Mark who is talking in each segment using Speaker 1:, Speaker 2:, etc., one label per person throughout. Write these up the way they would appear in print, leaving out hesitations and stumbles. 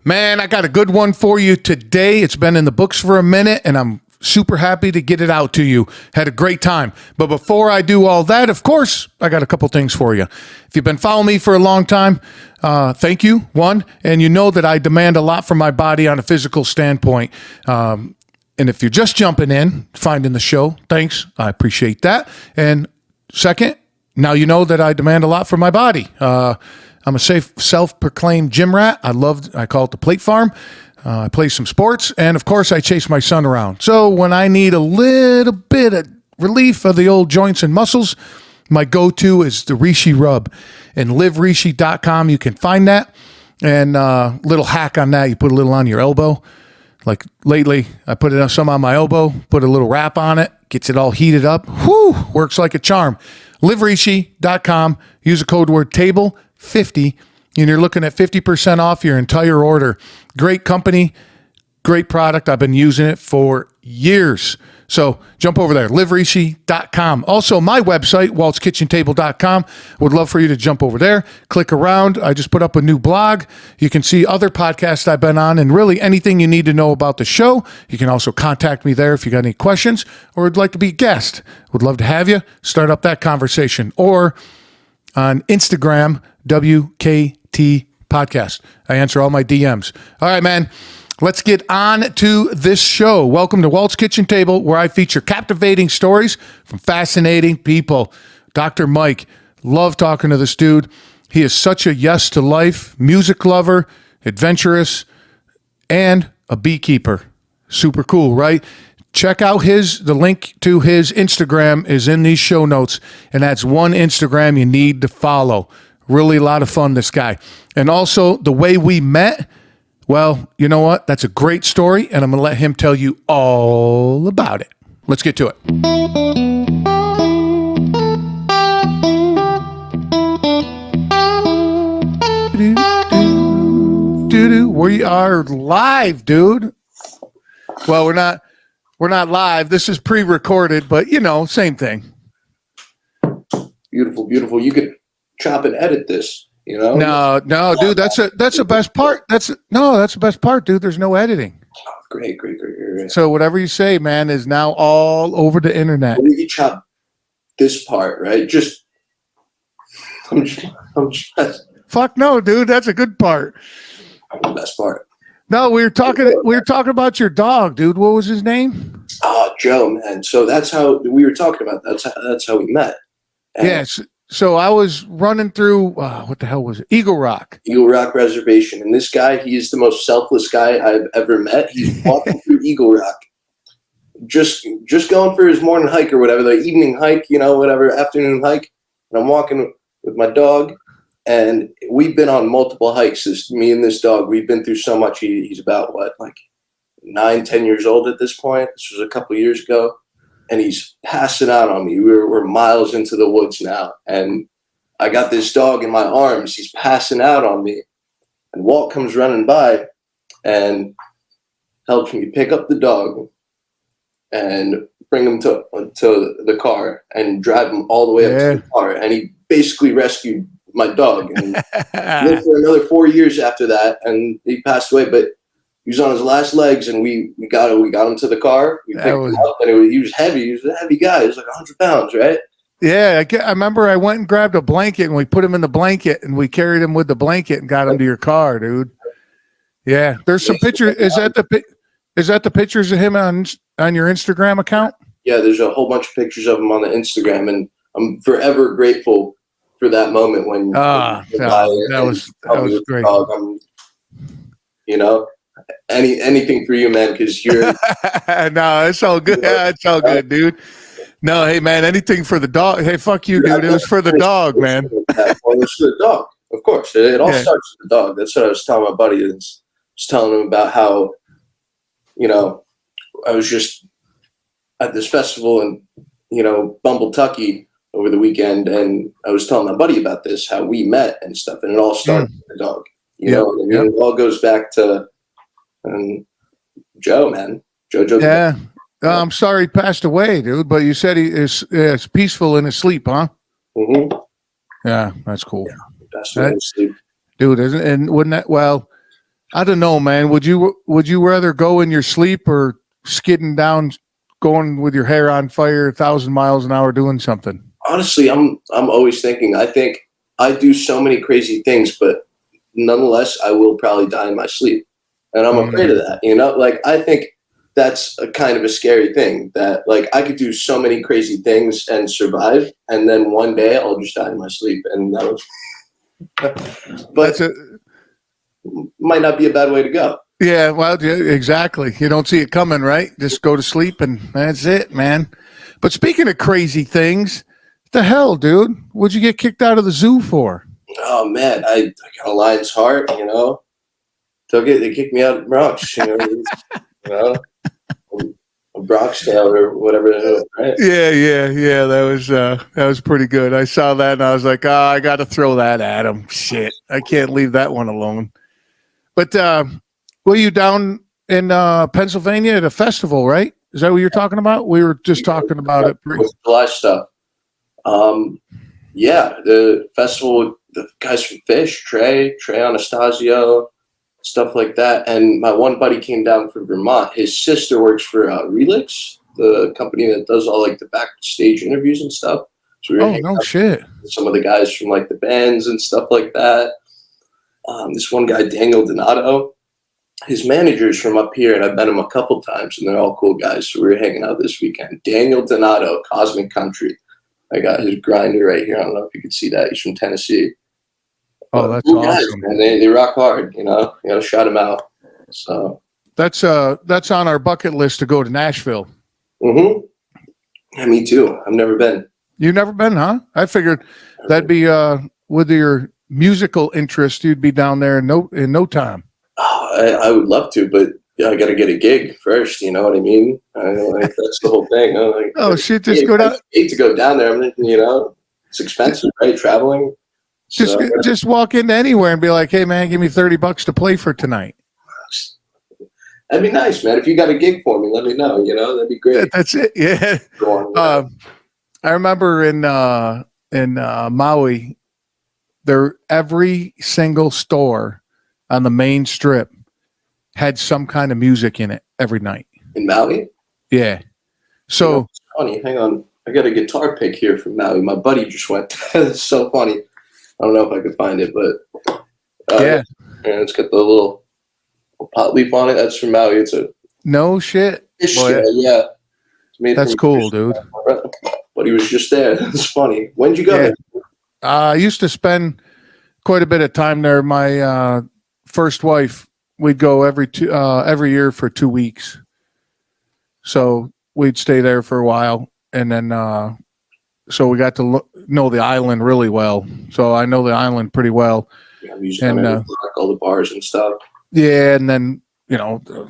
Speaker 1: Man, I got a good one for you today. It's been in the books for a minute, and I'm super happy to get it out to you. Had a great time. But before I do all that, of course, I got a couple things for you. If you've been following me for a long time, thank you, one. And you know that I demand a lot from my body on a physical standpoint. And if you're just jumping in, finding the show, thanks. I appreciate that. And second, now you know that I demand a lot from my body. I'm a self-proclaimed gym rat. I call it the plate farm. I play some sports, and of course, I chase my son around. So when I need a little bit of relief of the old joints and muscles, my go-to is the Reishi Rub. And livereishi.com, you can find that. And little hack on that, you put a little on your elbow. Like lately, I put some on my elbow, put a little wrap on it, gets it all heated up. Whew, works like a charm. livereishi.com, use the code word TABLE50, and you're looking at 50% off your entire order. Great company, great product. I've been using it for years. So jump over there, livereishi.com. Also, my website, waltzkitchentable.com. Would love for you to jump over there, click around. I just put up a new blog. You can see other podcasts I've been on and really anything you need to know about the show. You can also contact me there if you got any questions or would like to be a guest. Would love to have you. Start up that conversation. Or on Instagram, WKT Podcast. I answer all my DMs. All right, man. Let's get on to this show. Welcome to Walt's Kitchen Table, where I feature captivating stories from fascinating people. Dr. Mike, love talking to this dude. He is such a yes to life, music lover, adventurous, and a beekeeper. Super cool, right? Check out the link to his Instagram is in these show notes, and that's one Instagram you need to follow. Really a lot of fun, this guy. And also, the way we met, well, you know what? That's a great story, and I'm going to let him tell you all about it. Let's get to it. We are live, dude. Well, we're not live. This is pre-recorded, but same thing.
Speaker 2: Beautiful, beautiful. You could chop and edit this,
Speaker 1: No, dude, that's the best part. That's the best part, dude. There's no editing.
Speaker 2: Oh, great.
Speaker 1: So whatever you say, man, is now all over the internet.
Speaker 2: Well, you chop this part, right? I'm just
Speaker 1: Fuck no, dude. That's a good part.
Speaker 2: The best part.
Speaker 1: No, we were talking about your dog, dude. What was his name?
Speaker 2: Oh, Joe, man. So that's how we were talking about. That's how we met. And
Speaker 1: yes. So I was running through, what the hell was it? Eagle Rock
Speaker 2: Reservation. And this guy, he is the most selfless guy I've ever met. He's walking through Eagle Rock, just going for his morning hike or whatever, the evening hike, whatever, afternoon hike. And I'm walking with my dog, and we've been on multiple hikes. Me and this dog, we've been through so much. He's about, 9-10 years old at this point. This was a couple years ago. And he's passing out on me. We're miles into the woods now. And I got this dog in my arms. He's passing out on me. And Walt comes running by and helps me pick up the dog and bring him to the car and drive him all the way up to the car. And he basically rescued my dog. And lived for another 4 years after that. And he passed away. But he was on his last legs, and we got him to the car. We picked him up, and he was heavy. He was a heavy guy. He was like 100 pounds, right?
Speaker 1: Yeah, I remember I went and grabbed a blanket, and we put him in the blanket, and we carried him with the blanket and got him to your car, dude. Yeah, there's some pictures. Is that the pictures of him on your Instagram account?
Speaker 2: Yeah, there's a whole bunch of pictures of him on the Instagram, and I'm forever grateful for that moment when
Speaker 1: that was great.
Speaker 2: Anything for you, man, because you're
Speaker 1: no, it's all good. Yeah, it's all good, dude. No, hey man, anything for the dog. Hey, fuck you, dude. It was for the dog, man.
Speaker 2: Well, it was for the dog, of course. It all starts with the dog. That's what I was telling my buddy. I was telling him about how, I was just at this festival in, Bumbletucky over the weekend, and I was telling my buddy about this, how we met and stuff, and it all started with the dog. It all goes back to Joe, man. Joe.
Speaker 1: Yeah. I'm sorry he passed away, dude, but you said he is peaceful in his sleep, huh?
Speaker 2: Mm-hmm.
Speaker 1: Yeah, that's cool.
Speaker 2: Yeah, passed away in his sleep.
Speaker 1: Dude, wouldn't that, well, I don't know, man. Would you rather go in your sleep or skidding down, going with your hair on fire, 1,000 miles an hour, doing something?
Speaker 2: Honestly, I'm always thinking. I think I do so many crazy things, but nonetheless, I will probably die in my sleep, and I'm afraid of
Speaker 1: Mm.
Speaker 2: that. Like I think that's a kind of a scary thing. That like I could do so many crazy things and survive, and then one day I'll just die in my sleep, and that was. But
Speaker 1: That's it.
Speaker 2: might not be a bad way to go.
Speaker 1: Yeah, well, yeah, exactly. You don't see it coming, right? Just go to sleep and that's it, man. But speaking of crazy things, the hell, dude? What'd you get kicked out of the zoo for?
Speaker 2: Oh man, I got a lion's heart. They kicked me out of the Bronx. A Bronx tail or whatever. Right?
Speaker 1: Yeah. That was pretty good. I saw that and I was like, I got to throw that at him. Shit, I can't leave that one alone. But were you down in Pennsylvania at a festival, right? Is that what you're talking about? We were just talking about it.
Speaker 2: With July stuff. Yeah, the festival, the guys from Fish, Trey Anastasio, stuff like that. And my one buddy came down from Vermont. His sister works for Relix, the company that does all like the backstage interviews and stuff. So we were
Speaker 1: Oh,
Speaker 2: hanging
Speaker 1: no
Speaker 2: out
Speaker 1: shit.
Speaker 2: with some of the guys from like the bands and stuff like that. This one guy, Daniel Donato, his manager's from up here, and I've met him a couple times, and they're all cool guys. So we were hanging out this weekend. Daniel Donato, Cosmic Country. I got his grinder right here. I don't know if you can see that. He's from Tennessee.
Speaker 1: Oh, that's
Speaker 2: cool guys,
Speaker 1: awesome.
Speaker 2: man. They rock hard. You got to shout them out. So.
Speaker 1: That's on our bucket list to go to Nashville.
Speaker 2: Mm-hmm. Yeah, me too. I've never been.
Speaker 1: You've never been, huh? I figured that'd be with your musical interest, you'd be down there in no time.
Speaker 2: Oh, I would love to, but I got to get a gig first. You know what I mean? That's the whole thing.
Speaker 1: Oh shit! Just go down.
Speaker 2: To go down there. It's expensive, right? Traveling.
Speaker 1: Just walk into anywhere and be like, "Hey, man, give me $30 to play for tonight."
Speaker 2: That'd be nice, man. If you got a gig for me, let me know. That'd be great.
Speaker 1: That's it. Yeah. I remember in Maui, every single store on the main strip had some kind of music in it every night.
Speaker 2: In Maui?
Speaker 1: Yeah. So
Speaker 2: it's funny. Hang on. I got a guitar pick here from Maui. My buddy just went. It's so funny. I don't know if I could find it, but
Speaker 1: yeah.
Speaker 2: And it's got the little pot leaf on it. That's from Maui. It's a
Speaker 1: no shit.
Speaker 2: Yeah.
Speaker 1: That's cool, dude.
Speaker 2: But he was just there. It's funny. When'd you go there?
Speaker 1: I used to spend quite a bit of time there. My first wife, we'd go every year for 2 weeks. So we'd stay there for a while, and then so we got to know the island really well. So I know the island pretty well.
Speaker 2: Yeah, we used to all the bars and stuff.
Speaker 1: Yeah, and then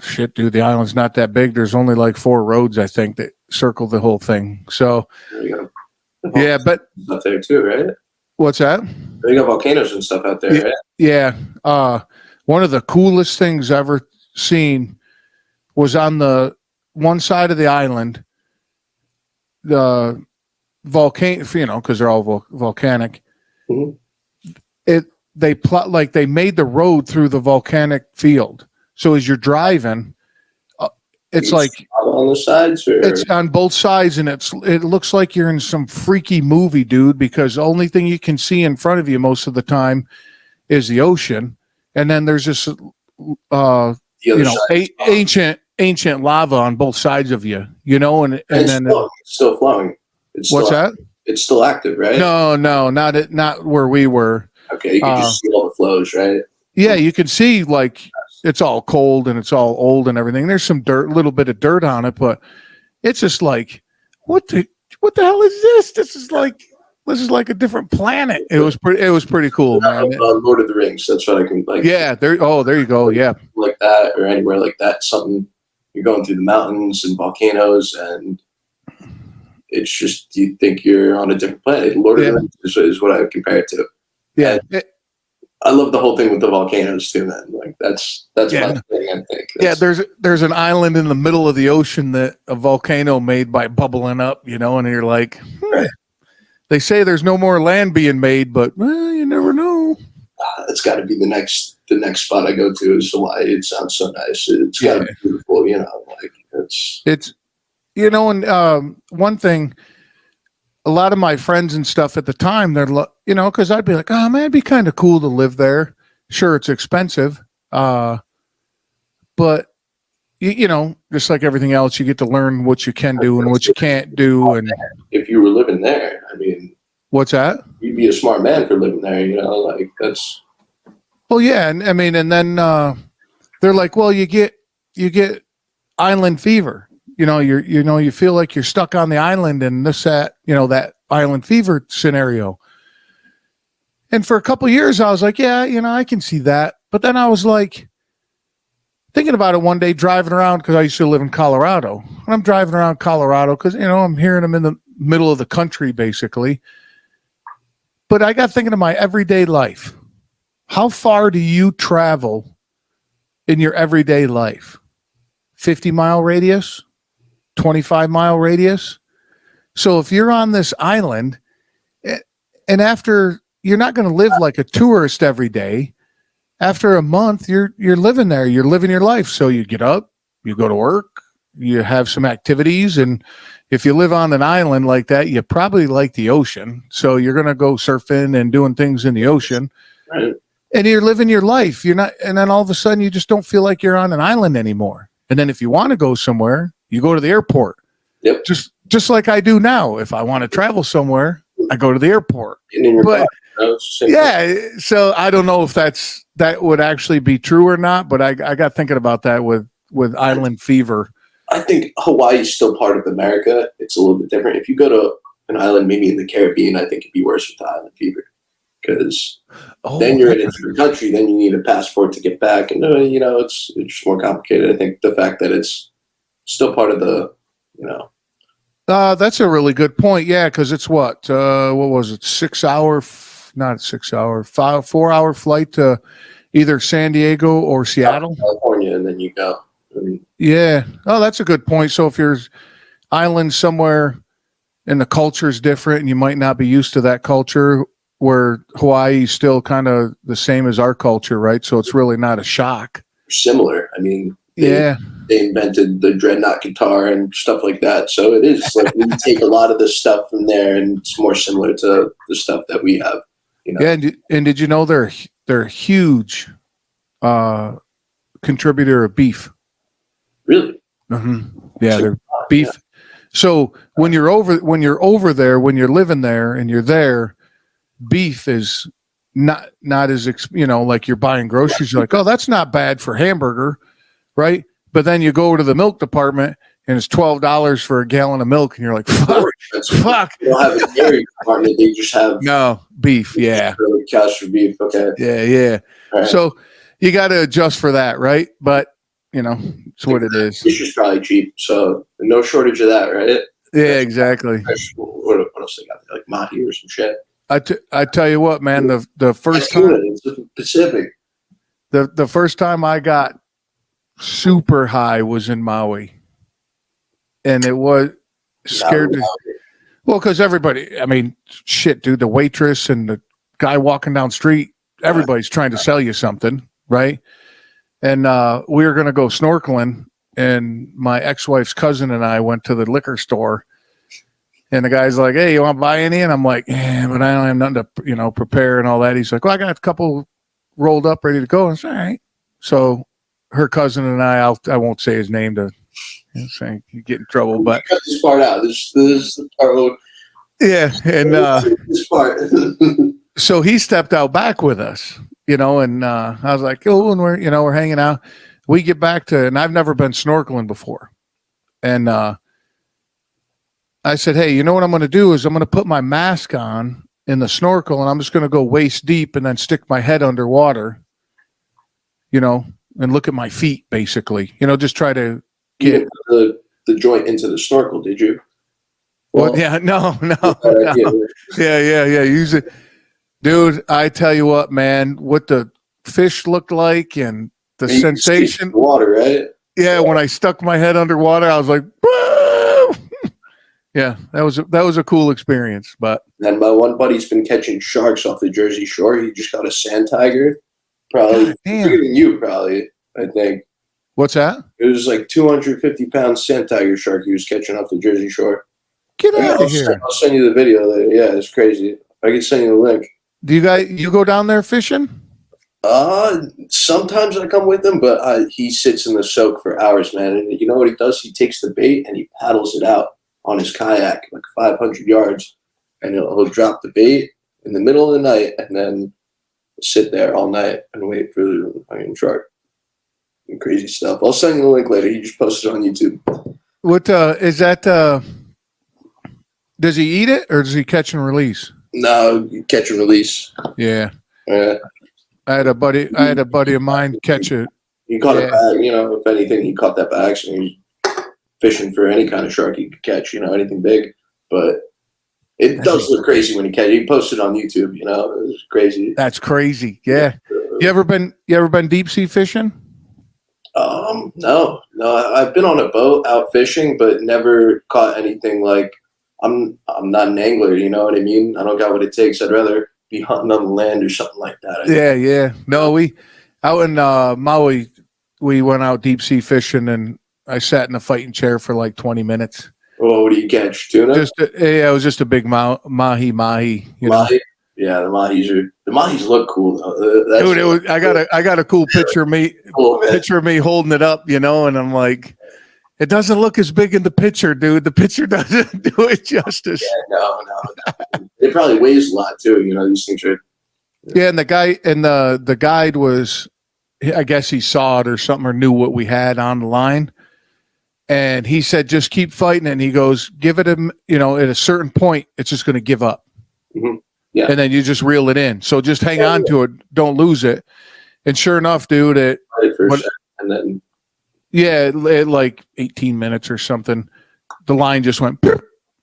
Speaker 1: shit, dude, the island's not that big. There's only like 4 roads, I think, that circle the whole thing. So yeah, but
Speaker 2: up there too, right?
Speaker 1: What's that?
Speaker 2: They got volcanoes and stuff out there, right?
Speaker 1: Yeah. One of the coolest things I've ever seen was on the one side of the island, the volcano, because they're all volcanic. Mm-hmm. They made the road through the volcanic field. So as you're driving, it's like
Speaker 2: on the sides, or?
Speaker 1: It's on both sides, and it looks like you're in some freaky movie, dude. Because the only thing you can see in front of you most of the time is the ocean, and then there's this, ancient lava on both sides of you, and then
Speaker 2: it's still flowing.
Speaker 1: What's that?
Speaker 2: It's still active, right?
Speaker 1: No, not where we were.
Speaker 2: Okay, you can just see all the flows, right?
Speaker 1: Yeah, you can see like. It's all cold and it's all old and everything. There's some little bit of dirt on it, but it's just like, what the hell is this? This is like a different planet. It was pretty cool, man.
Speaker 2: Lord of the Rings. That's what I can like.
Speaker 1: Yeah, there you go. Yeah,
Speaker 2: like that or anywhere like that. Something you're going through the mountains and volcanoes, and it's just you think you're on a different planet. Lord of the Rings is what I would compare it to.
Speaker 1: Yeah.
Speaker 2: I love the whole thing with the volcanoes too, man. Like that's my thing. I think.
Speaker 1: There's an island in the middle of the ocean that a volcano made by bubbling up, and you're like, They say there's no more land being made, but you never know.
Speaker 2: it's got to be the next spot I go to is Hawaii. It sounds so nice. It's got to be beautiful, like
Speaker 1: it's, and one thing, a lot of my friends and stuff at the time, they're, because I'd be like, oh man, it'd be kind of cool to live there. Sure, it's expensive. But just like everything else, you get to learn what you can do and what you can't do. And
Speaker 2: if you were living there, I mean,
Speaker 1: what's that?
Speaker 2: You'd be a smart man for living there, like that's.
Speaker 1: Well, yeah, and I mean, and then they're like, well, you get island fever. You feel like you're stuck on the island and that island fever scenario. And for a couple of years, I was like, yeah, I can see that. But then I was like, thinking about it one day, driving around, because I used to live in Colorado. And I'm driving around Colorado because, I'm hearing them in the middle of the country, basically. But I got thinking of my everyday life. How far do you travel in your everyday life? 50-mile radius? 25-mile radius? So if you're on this island, and after, you're not going to live like a tourist every day. After a month, you're living there. You're living your life. So you get up, you go to work, you have some activities. And if you live on an island like that, you probably like the ocean. So you're going to go surfing and doing things in the ocean.
Speaker 2: Right.
Speaker 1: And you're living your life. You're not, and then all of a sudden you just don't feel like you're on an island anymore. And then if you want to go somewhere, you go to the airport.
Speaker 2: Yep.
Speaker 1: Just like I do now. If I want to travel somewhere, I go to the airport. But, yeah, so I don't know if that would actually be true or not, but I got thinking about that with island fever.
Speaker 2: I think Hawaii is still part of America. It's a little bit different. If you go to an island, maybe in the Caribbean, I think it'd be worse with the island fever, because then you're in a different country. Then you need a passport to get back, and it's just more complicated. I think the fact that it's still part of the,
Speaker 1: that's a really good point. Yeah, because it's what was it? 6 hour. Not 6 hour, 4 hour flight to either San Diego or Seattle,
Speaker 2: California, and then you go.
Speaker 1: Yeah. Oh, that's a good point. So if you're island somewhere and the culture is different and you might not be used to that culture, where Hawaii is still kind of the same as our culture, right? So it's really not a shock.
Speaker 2: Similar. I mean, they invented the dreadnought guitar and stuff like that. So it is like we take a lot of this stuff from there, and it's more similar to the stuff that we have.
Speaker 1: Yeah, and did you know they're a huge contributor of beef?
Speaker 2: Really?
Speaker 1: Mm-hmm. Yeah, they're beef. Yeah. So when you're over there, when you're living there and you're there, beef is not as like you're buying groceries. You're like, oh, that's not bad for hamburger, right? But then you go to the milk department and it's $12 for a gallon of milk, and you're like, fuck.
Speaker 2: They don't have a dairy department; they just have
Speaker 1: beef. Yeah,
Speaker 2: cash for beef. Okay.
Speaker 1: Yeah. Right. So you got to adjust for that, right? But it's what it is.
Speaker 2: Fish is probably cheap, so no shortage of that, right?
Speaker 1: Yeah, exactly.
Speaker 2: What else they got? Like mahi or some shit.
Speaker 1: I tell you what, man. The first time
Speaker 2: it's the Pacific.
Speaker 1: The first time I got super high was in Maui. And it was scared. Well, because everybody, I mean, shit, dude, the waitress and the guy walking down the street, everybody's trying to sell you something, right? And we were going to go snorkeling, and my ex-wife's cousin and I went to the liquor store, and the guy's like, hey, you want to buy any? And I'm like, yeah, but I don't have nothing to, prepare and all that. He's like, well, I got a couple rolled up, ready to go. And I said, all right. So her cousin and I won't say his name to saying you get in trouble, but
Speaker 2: cut this part out. This is the part.
Speaker 1: Yeah, and
Speaker 2: this part.
Speaker 1: So he stepped out back with us, and I was like, oh, and we're hanging out. We get back to, and I've never been snorkeling before, and I said, hey, you know what I'm going to do is I'm going to put my mask on in the snorkel, and I'm just going to go waist deep and then stick my head underwater, and look at my feet, basically, just try to get
Speaker 2: the joint into the snorkel. Did you?
Speaker 1: Well, yeah, no. Yeah. Use it, dude. I tell you what, man. What the fish looked like and the sensation.
Speaker 2: The water, right?
Speaker 1: Yeah, when I stuck my head underwater, I was like, whoa! Yeah, that was a cool experience. But
Speaker 2: And my one buddy's been catching sharks off the Jersey Shore. He just got a sand tiger, probably
Speaker 1: God damn.
Speaker 2: bigger than you, probably. I think
Speaker 1: What's that?
Speaker 2: it was like 250-pound sand tiger shark he was catching off the Jersey Shore.
Speaker 1: Get out of here.
Speaker 2: I'll send you the video later. Yeah, it's crazy. I can send you the link.
Speaker 1: Do you go down there fishing?
Speaker 2: Sometimes I come with him, but he sits in the soak for hours, man. And you know what he does? He takes the bait and he paddles it out on his kayak, like 500 yards, and he'll drop the bait in the middle of the night and then sit there all night and wait for the fucking shark. And crazy stuff. I'll send you the link later. He just posted it on YouTube.
Speaker 1: What is that? Does he eat it or does he catch and release?
Speaker 2: No, catch and release.
Speaker 1: Yeah.
Speaker 2: Yeah.
Speaker 1: I had a buddy of mine catch it.
Speaker 2: He caught a bag, if anything, he caught that by accident. He was fishing for any kind of shark he could catch, anything big. But it does look crazy when he catch it. He posted on YouTube, it was crazy.
Speaker 1: That's crazy. Yeah. You ever been deep sea fishing?
Speaker 2: No. I've been on a boat out fishing, but never caught anything like I'm not an angler, you know what I mean? I don't got what it takes. I'd rather be hunting on the land or something like that.
Speaker 1: Yeah. No, we out in Maui, we went out deep sea fishing and I sat in a fighting chair for like 20 minutes.
Speaker 2: Oh, what do you catch? Tuna?
Speaker 1: It was just a big mahi.
Speaker 2: Mahi? Yeah, the mahis look cool though.
Speaker 1: Dude, I got a cool picture of me holding it up, and I'm like, it doesn't look as big in the picture, dude. The picture doesn't do it justice.
Speaker 2: Yeah, no. It probably weighs a lot too. These things are.
Speaker 1: Yeah, and the guide was, I guess he saw it or something or knew what we had on the line, and he said, just keep fighting. And he goes, give it him, at a certain point, it's just going to give up.
Speaker 2: Mm-hmm. Yeah.
Speaker 1: And then you just reel it in. So just hang on to it. Don't lose it. And sure enough, dude,
Speaker 2: and then.
Speaker 1: Yeah, like 18 minutes or something. The line just went.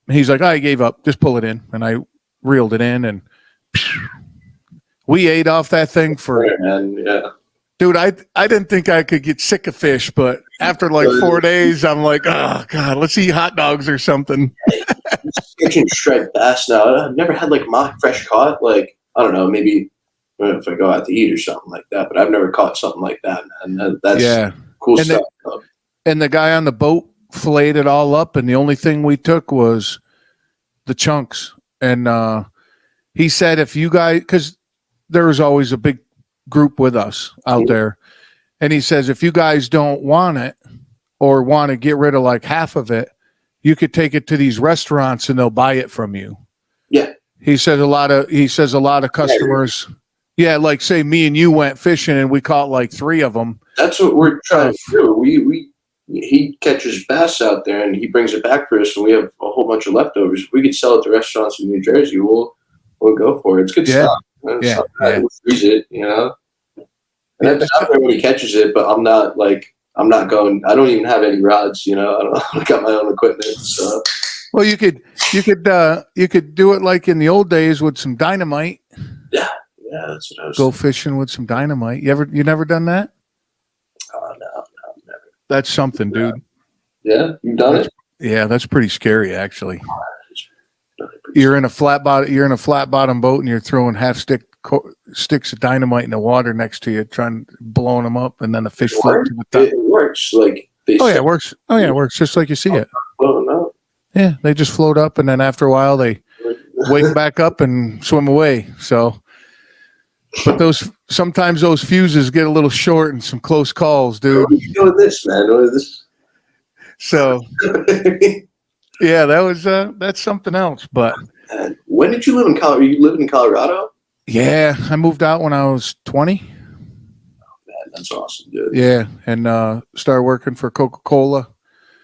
Speaker 1: He's like, I gave up. Just pull it in. And I reeled it in. And we ate off that thing for.
Speaker 2: Yeah.
Speaker 1: Dude, I didn't think I could get sick of fish. But after like 4 days, I'm like, oh, God, let's eat hot dogs or something.
Speaker 2: Catching striped bass now. I've never had like fresh caught. Like, I don't know, maybe if I go out to eat or something like that. But I've never caught something like that, man. That's cool stuff.
Speaker 1: And the guy on the boat filleted it all up, and the only thing we took was the chunks. And he said, if you guys, because there was always a big group with us out there, and he says, if you guys don't want it or want to get rid of like half of it, you could take it to these restaurants and they'll buy it from you. Yeah. He says a lot of customers, like say me and you went fishing and we caught like 3 of them.
Speaker 2: That's what we're trying to do. He catches bass out there and he brings it back for us, and we have a whole bunch of leftovers. If we could sell it to restaurants in New Jersey, we'll go for it. It's good stuff. We'll freeze it, And I've been out there when he catches it, but I'm not going. I don't even have any rods, I got my own equipment. So,
Speaker 1: well, you could do it like in the old days with some dynamite.
Speaker 2: Yeah, that's what I was.
Speaker 1: Go fishing with some dynamite. You never done that?
Speaker 2: Oh no, never.
Speaker 1: That's something, dude.
Speaker 2: Yeah, you've done it.
Speaker 1: Yeah, that's pretty scary, actually. You're in a flat bottom boat, and you're throwing sticks of dynamite in the water next to you, trying blowing them up, and then the fish float to the top.
Speaker 2: It works like.
Speaker 1: It works. It works just like you see it.
Speaker 2: Oh no.
Speaker 1: Yeah, they just float up, and then after a while, they wake back up and swim away. So, but sometimes those fuses get a little short and some close calls, dude.
Speaker 2: What are you doing this, man? What is this?
Speaker 1: So, yeah, that's something else. But
Speaker 2: when did you live in Colorado? You lived in Colorado?
Speaker 1: Yeah, I moved out when I was 20.
Speaker 2: Oh, man, that's awesome, dude.
Speaker 1: Yeah, and started working for Coca-Cola.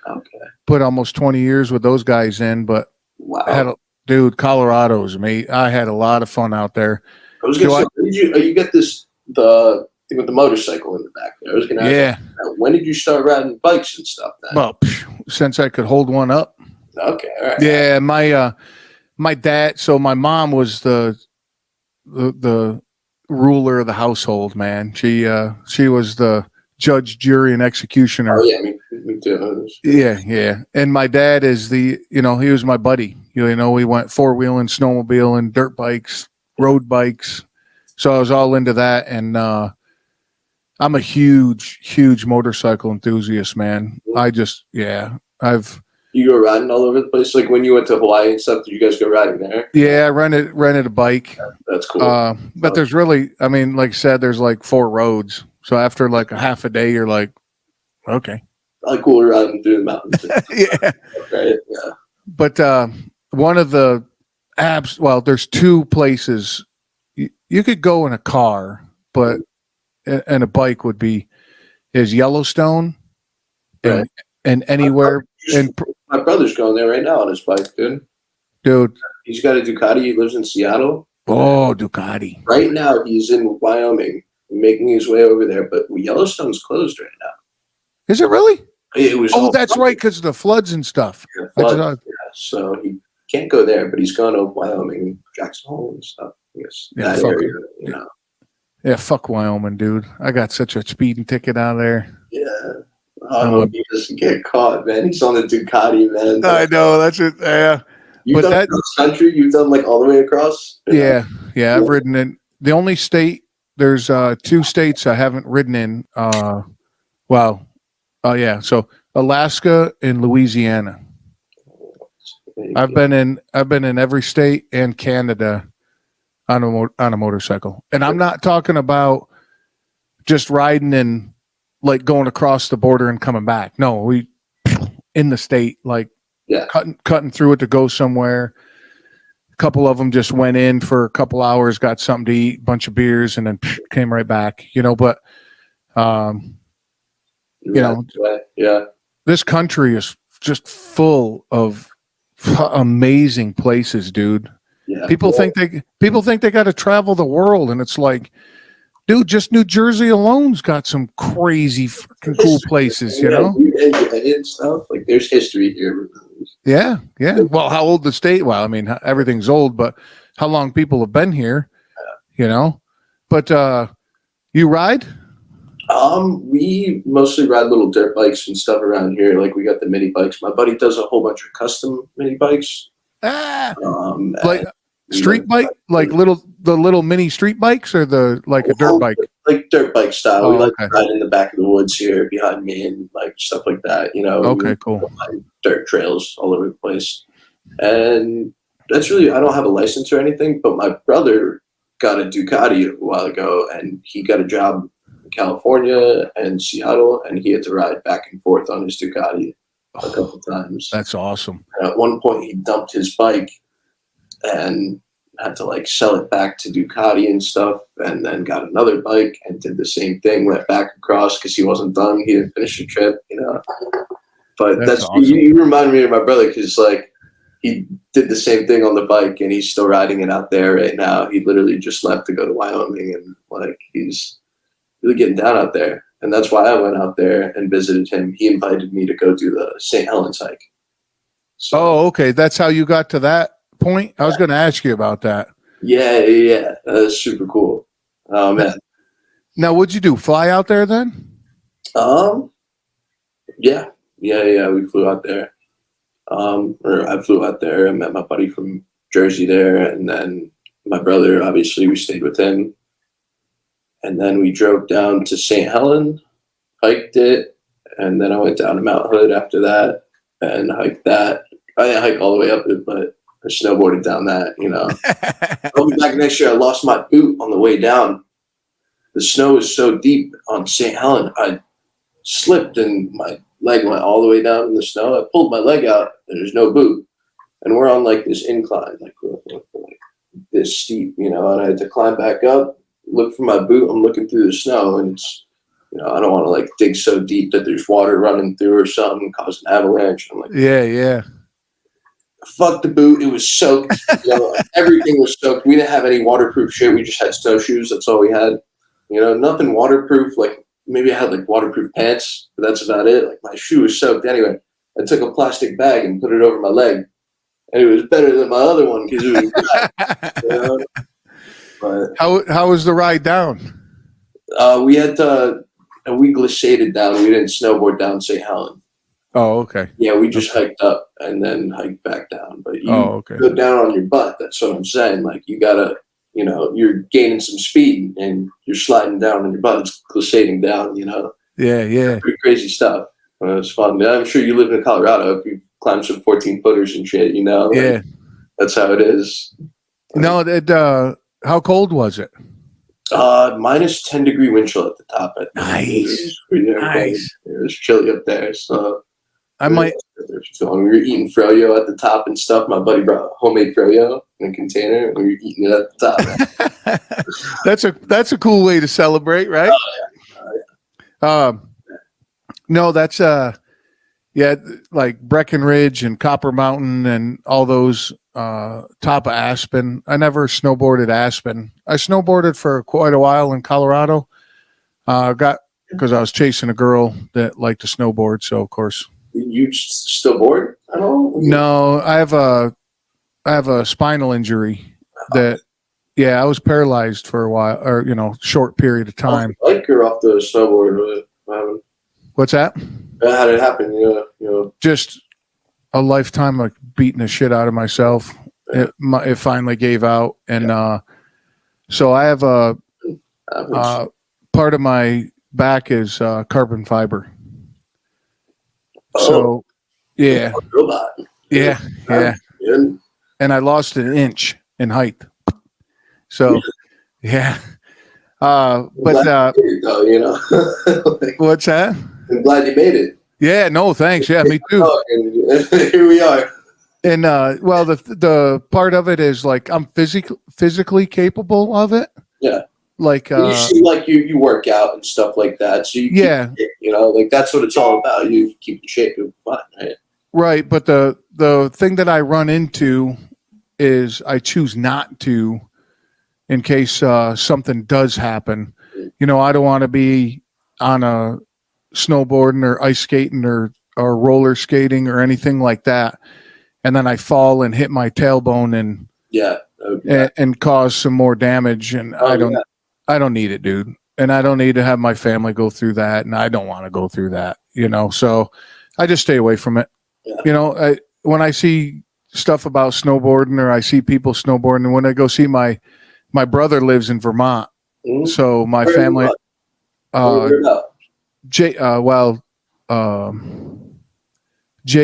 Speaker 2: Okay.
Speaker 1: Put almost 20 years with those guys in, but
Speaker 2: wow.
Speaker 1: Dude, Colorado's amazing. I had a lot of fun out there.
Speaker 2: I was going to say, you get the thing with the motorcycle in the back there. I was going to ask when did you start riding bikes and stuff then?
Speaker 1: Well, since I could hold one up.
Speaker 2: Okay, all right.
Speaker 1: Yeah, my dad, so my mom was the ruler of the household, man. She was the judge, jury, and executioner.
Speaker 2: Oh yeah, me too.
Speaker 1: Yeah, yeah. And my dad is he was my buddy. We went four-wheeling, snowmobiling, dirt bikes, road bikes. So I was all into that. And I'm a huge, huge motorcycle enthusiast, man.
Speaker 2: You go riding all over the place? Like when you went to Hawaii and stuff, did you guys go riding there?
Speaker 1: Yeah, I rented a bike.
Speaker 2: That's cool.
Speaker 1: But there's really, I mean, like I said, there's like 4 roads. So after like a half a day, you're like, okay.
Speaker 2: Probably cool riding through the mountains.
Speaker 1: Yeah.
Speaker 2: Right? Yeah.
Speaker 1: But one of the there's 2 places you could go in a car, but and a bike is Yellowstone
Speaker 2: Right.
Speaker 1: and anywhere.
Speaker 2: My brother's going there right now on his bike,
Speaker 1: Dude.
Speaker 2: He's got a Ducati. He lives in Seattle.
Speaker 1: Oh, Ducati.
Speaker 2: Right now, he's in Wyoming, making his way over there. But Yellowstone's closed right now.
Speaker 1: Is it really?
Speaker 2: It was.
Speaker 1: Oh, that's right, because of the floods and stuff.
Speaker 2: Yeah, so he can't go there, but he's gone to Wyoming and Jackson Hole and stuff. Yes, that area,
Speaker 1: Yeah, fuck Wyoming, dude. I got such a speeding ticket out of there.
Speaker 2: Yeah. I hope he doesn't get caught, man. He's on the Ducati, man.
Speaker 1: I know, that's it. Yeah.
Speaker 2: You've done cross country? You've done like all the way across?
Speaker 1: Yeah. I've ridden in the only state. There's 2 states I haven't ridden in. So Alaska and Louisiana. I've been in every state and Canada on a motorcycle, and I'm not talking about just riding and like going across the border and coming back. No, we in the state, like cutting through it to go somewhere. A couple of them just went in for a couple hours, got something to eat, bunch of beers, and then came right back. But this country is just full of amazing places, dude. Yeah. People think they got to travel the world, and it's like, dude, just New Jersey alone's got some crazy freaking cool places,
Speaker 2: and stuff. Like there's history here.
Speaker 1: Yeah. Well, how old the state? Well, I mean, everything's old, but how long people have been here, But you ride?
Speaker 2: We mostly ride little dirt bikes and stuff around here. Like we got the mini bikes. My buddy does a whole bunch of custom mini bikes.
Speaker 1: Like street bike, like the little mini street bikes, or a dirt bike,
Speaker 2: like dirt bike style. We to ride in the back of the woods here behind me and like stuff like that.
Speaker 1: Okay, cool.
Speaker 2: Dirt trails all over the place, and that's really. I don't have a license or anything, but my brother got a Ducati a while ago, and he got a job in California and Seattle, and he had to ride back and forth on his Ducati a couple times.
Speaker 1: That's awesome.
Speaker 2: And at one point, he dumped his bike and had to like sell it back to Ducati and stuff, and then got another bike and did the same thing, went back across because he wasn't done. He didn't finish the trip, But that's awesome. You remind me of my brother, because like he did the same thing on the bike and he's still riding it out there right now. He literally just left to go to Wyoming, and like he's really getting down out there. And that's why I went out there and visited him. He invited me to go do the St. Helens hike.
Speaker 1: So, okay. That's how you got to that point? I was going to ask you about that.
Speaker 2: Yeah. That's super cool. Oh, man.
Speaker 1: Now, what'd you do? Fly out there then?
Speaker 2: Yeah. We flew out there. Or I flew out there. I met my buddy from Jersey there. And then my brother, obviously, we stayed with him. And then we drove down to St. Helens, hiked it. And then I went down to Mount Hood after that and hiked that. I didn't hike all the way up it, but I snowboarded down that, I'll be back next year. I lost my boot on the way down. The snow was so deep on St. Helens. I slipped and my leg went all the way down in the snow. I pulled my leg out and there's no boot. And we're on like this incline, like this steep, and I had to climb back up, look for my boot. I'm looking through the snow, and it's, I don't want to like dig so deep that there's water running through or something, cause an avalanche. I'm like,
Speaker 1: yeah.
Speaker 2: Fuck the boot. It was soaked. Everything was soaked. We didn't have any waterproof shit. We just had snowshoes. That's all we had. Nothing waterproof. Like maybe I had like waterproof pants, but that's about it. Like my shoe was soaked. Anyway, I took a plastic bag and put it over my leg, and it was better than my other one because it was dry.
Speaker 1: But how was the ride down?
Speaker 2: We had to and we glissaded down. We didn't snowboard down St. Helen.
Speaker 1: Oh, okay.
Speaker 2: Yeah, we just hiked up and then hiked back down. But you
Speaker 1: Okay.
Speaker 2: go down on your butt. That's what I'm saying. Like you gotta, you're gaining some speed and you're sliding down on your butt. It's glissading down.
Speaker 1: Yeah.
Speaker 2: Pretty crazy stuff. It's fun. I'm sure you live in Colorado. If you climb some 14-footers and shit,
Speaker 1: Yeah.
Speaker 2: that's how it is.
Speaker 1: No, how cold was it?
Speaker 2: Minus 10-degree wind chill at the top. I think.
Speaker 1: Nice.
Speaker 2: It was chilly up there. So
Speaker 1: I might.
Speaker 2: we were eating froyo at the top and stuff. My buddy brought homemade froyo in a container, and we were eating it at the top.
Speaker 1: That's a cool way to celebrate, right? No, that's like Breckenridge and Copper Mountain and all those top of Aspen. I never snowboarded Aspen. I snowboarded for quite a while in Colorado. Because I was chasing a girl that liked to snowboard, so of course.
Speaker 2: You still bored at all?
Speaker 1: No, I have a spinal injury that. Yeah, I was paralyzed for a while, or short period of time.
Speaker 2: Like you're off the snowboard.
Speaker 1: What's that?
Speaker 2: How did it happen?
Speaker 1: Just a lifetime of beating the shit out of myself. Yeah. It finally gave out, and so I have a part of my back is carbon fiber. So yeah, yeah. And I lost an inch in height. So yeah, but what's that?
Speaker 2: I'm glad you made it.
Speaker 1: Yeah, no, thanks. Yeah, me too.
Speaker 2: Here we are.
Speaker 1: And well, the part of it is like I'm physically capable of it.
Speaker 2: Yeah.
Speaker 1: Like
Speaker 2: you seem like you work out and stuff like that. So like that's what it's all about. You keep in shape, you're fine, right?
Speaker 1: Right, but the thing that I run into is I choose not to, in case something does happen. I don't want to be on a snowboarding or ice skating or roller skating or anything like that, and then I fall and hit my tailbone and cause some more damage. And I don't need it, dude. And I don't need to have my family go through that, and I don't want to go through that. So I just stay away from it. Yeah. When I see stuff about snowboarding or I see people snowboarding, and when I go see my brother lives in Vermont, so my family, Jay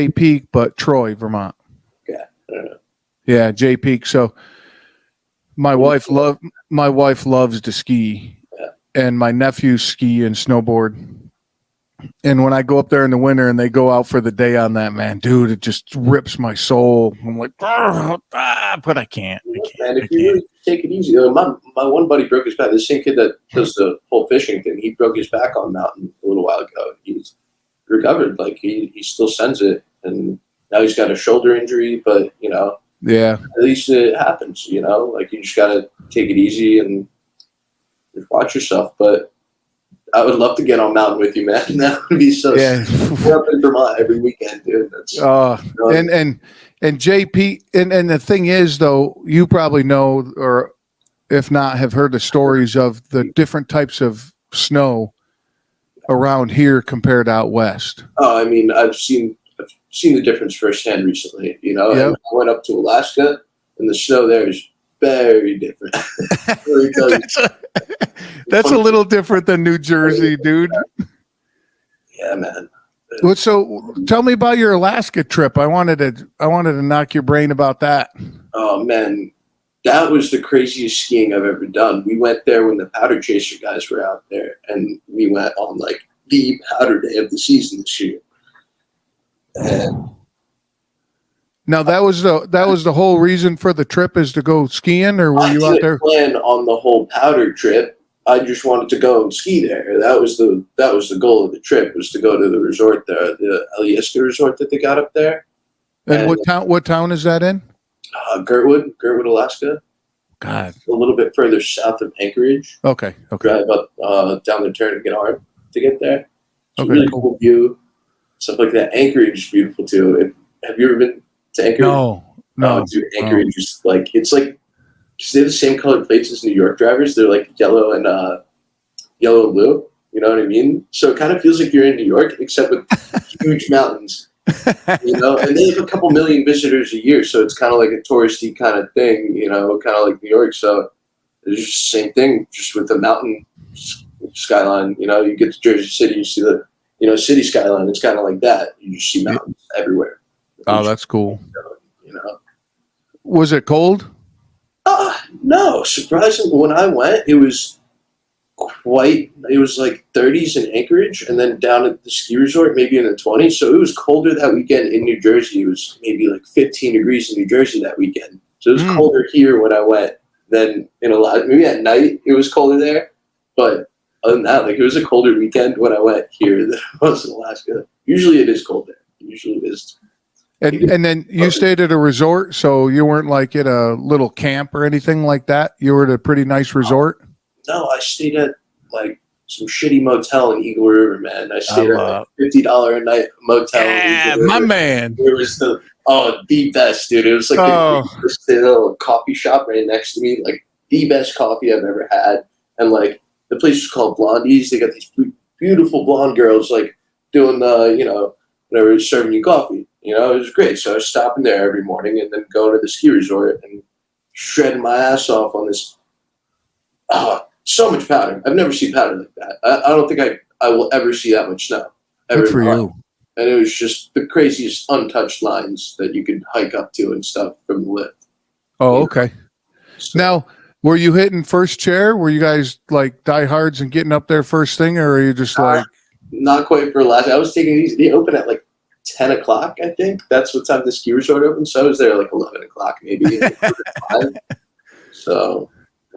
Speaker 1: Peak, but Troy, Vermont. Yeah, Jay Peak. So my wife loves to ski, and my nephews ski and snowboard. And when I go up there in the winter and they go out for the day on that, man, dude, it just rips my soul. I'm like, but I can't.
Speaker 2: Man, if you really take it easy, my one buddy broke his back. The same kid that does the whole fishing thing, he broke his back on mountain a little while ago. He's recovered. Like he still sends it, and now he's got a shoulder injury, but
Speaker 1: yeah,
Speaker 2: at least it happens. Like you just gotta take it easy and just watch yourself. But I would love to get on mountain with you, man. That would be so. Yeah, we're up in Vermont every weekend, dude. That's
Speaker 1: and JP and the thing is, though, you probably know, or if not, have heard the stories of the different types of snow around here compared to out west.
Speaker 2: Oh, I mean, I've seen the difference firsthand recently. And I went up to Alaska, and the snow there is very different.
Speaker 1: That's a little different than New Jersey, dude.
Speaker 2: Yeah, man.
Speaker 1: So tell me about your Alaska trip. I wanted to knock your brain about that.
Speaker 2: Oh man, that was the craziest skiing I've ever done. We went there when the Powder Chaser guys were out there, and we went on like the powder day of the season this year. And
Speaker 1: now that was the whole reason for the trip, is to go skiing, or were you out there?
Speaker 2: I didn't plan on the whole powder trip. I just wanted to go and ski there. That was the goal of the trip, was to go to the resort there, the Alyeska resort that they got up there.
Speaker 1: And what town is that in?
Speaker 2: Girdwood, Alaska.
Speaker 1: God,
Speaker 2: a little bit further south of Anchorage.
Speaker 1: Okay.
Speaker 2: Drive up down the turn to get hard to get there. It's
Speaker 1: okay,
Speaker 2: a really cool view, stuff like that. Anchorage is beautiful too. Have you ever been to Anchorage?
Speaker 1: No.
Speaker 2: Dude, Anchorage is like, it's like, because they have the same colored plates as New York drivers. They're like yellow and blue. You know what I mean? So it kind of feels like you're in New York, except with huge mountains. You know, and they have a couple million visitors a year, so it's kind of like a touristy kind of thing. You know, kind of like New York. So it's just the same thing, just with the mountain skyline. You know, you get to Jersey City, you see the city skyline. It's kind of like that. You just see mountains everywhere.
Speaker 1: Oh, that's cool.
Speaker 2: You know,
Speaker 1: was it cold?
Speaker 2: No, surprisingly, when I went, it was like 30s in Anchorage, and then down at the ski resort, maybe in the 20s. So it was colder that weekend in New Jersey. It was maybe like 15 degrees in New Jersey that weekend. So it was colder here when I went than in a lot. Maybe at night it was colder there, but other than that, like it was a colder weekend when I went here than it was in Alaska. Usually it is cold there. Usually it is.
Speaker 1: And then you stayed at a resort, so you weren't like at a little camp or anything like that. You were at a pretty nice resort.
Speaker 2: No, I stayed at like some shitty motel in Eagle River, man. I stayed at like $50 a night motel.
Speaker 1: Yeah, my man.
Speaker 2: It was the best, dude. It was like the little coffee shop right next to me, like the best coffee I've ever had. And like the place was called Blondies. They got these beautiful blonde girls like doing the whatever, serving you coffee. You know, it was great. So I was stopping there every morning and then going to the ski resort and shredding my ass off on this. So much powder. I've never seen powder like that. I don't think I will ever see that much snow.
Speaker 1: Good for you.
Speaker 2: And it was just the craziest untouched lines that you could hike up to and stuff from the lift.
Speaker 1: Oh, okay. So, now, were you hitting first chair? Were you guys like diehards and getting up there first thing, or are you just like...
Speaker 2: Not quite for last. I was taking these. They open at like 10 o'clock, I think. That's what time the ski resort opened. So I was there like 11 o'clock, maybe. 5. So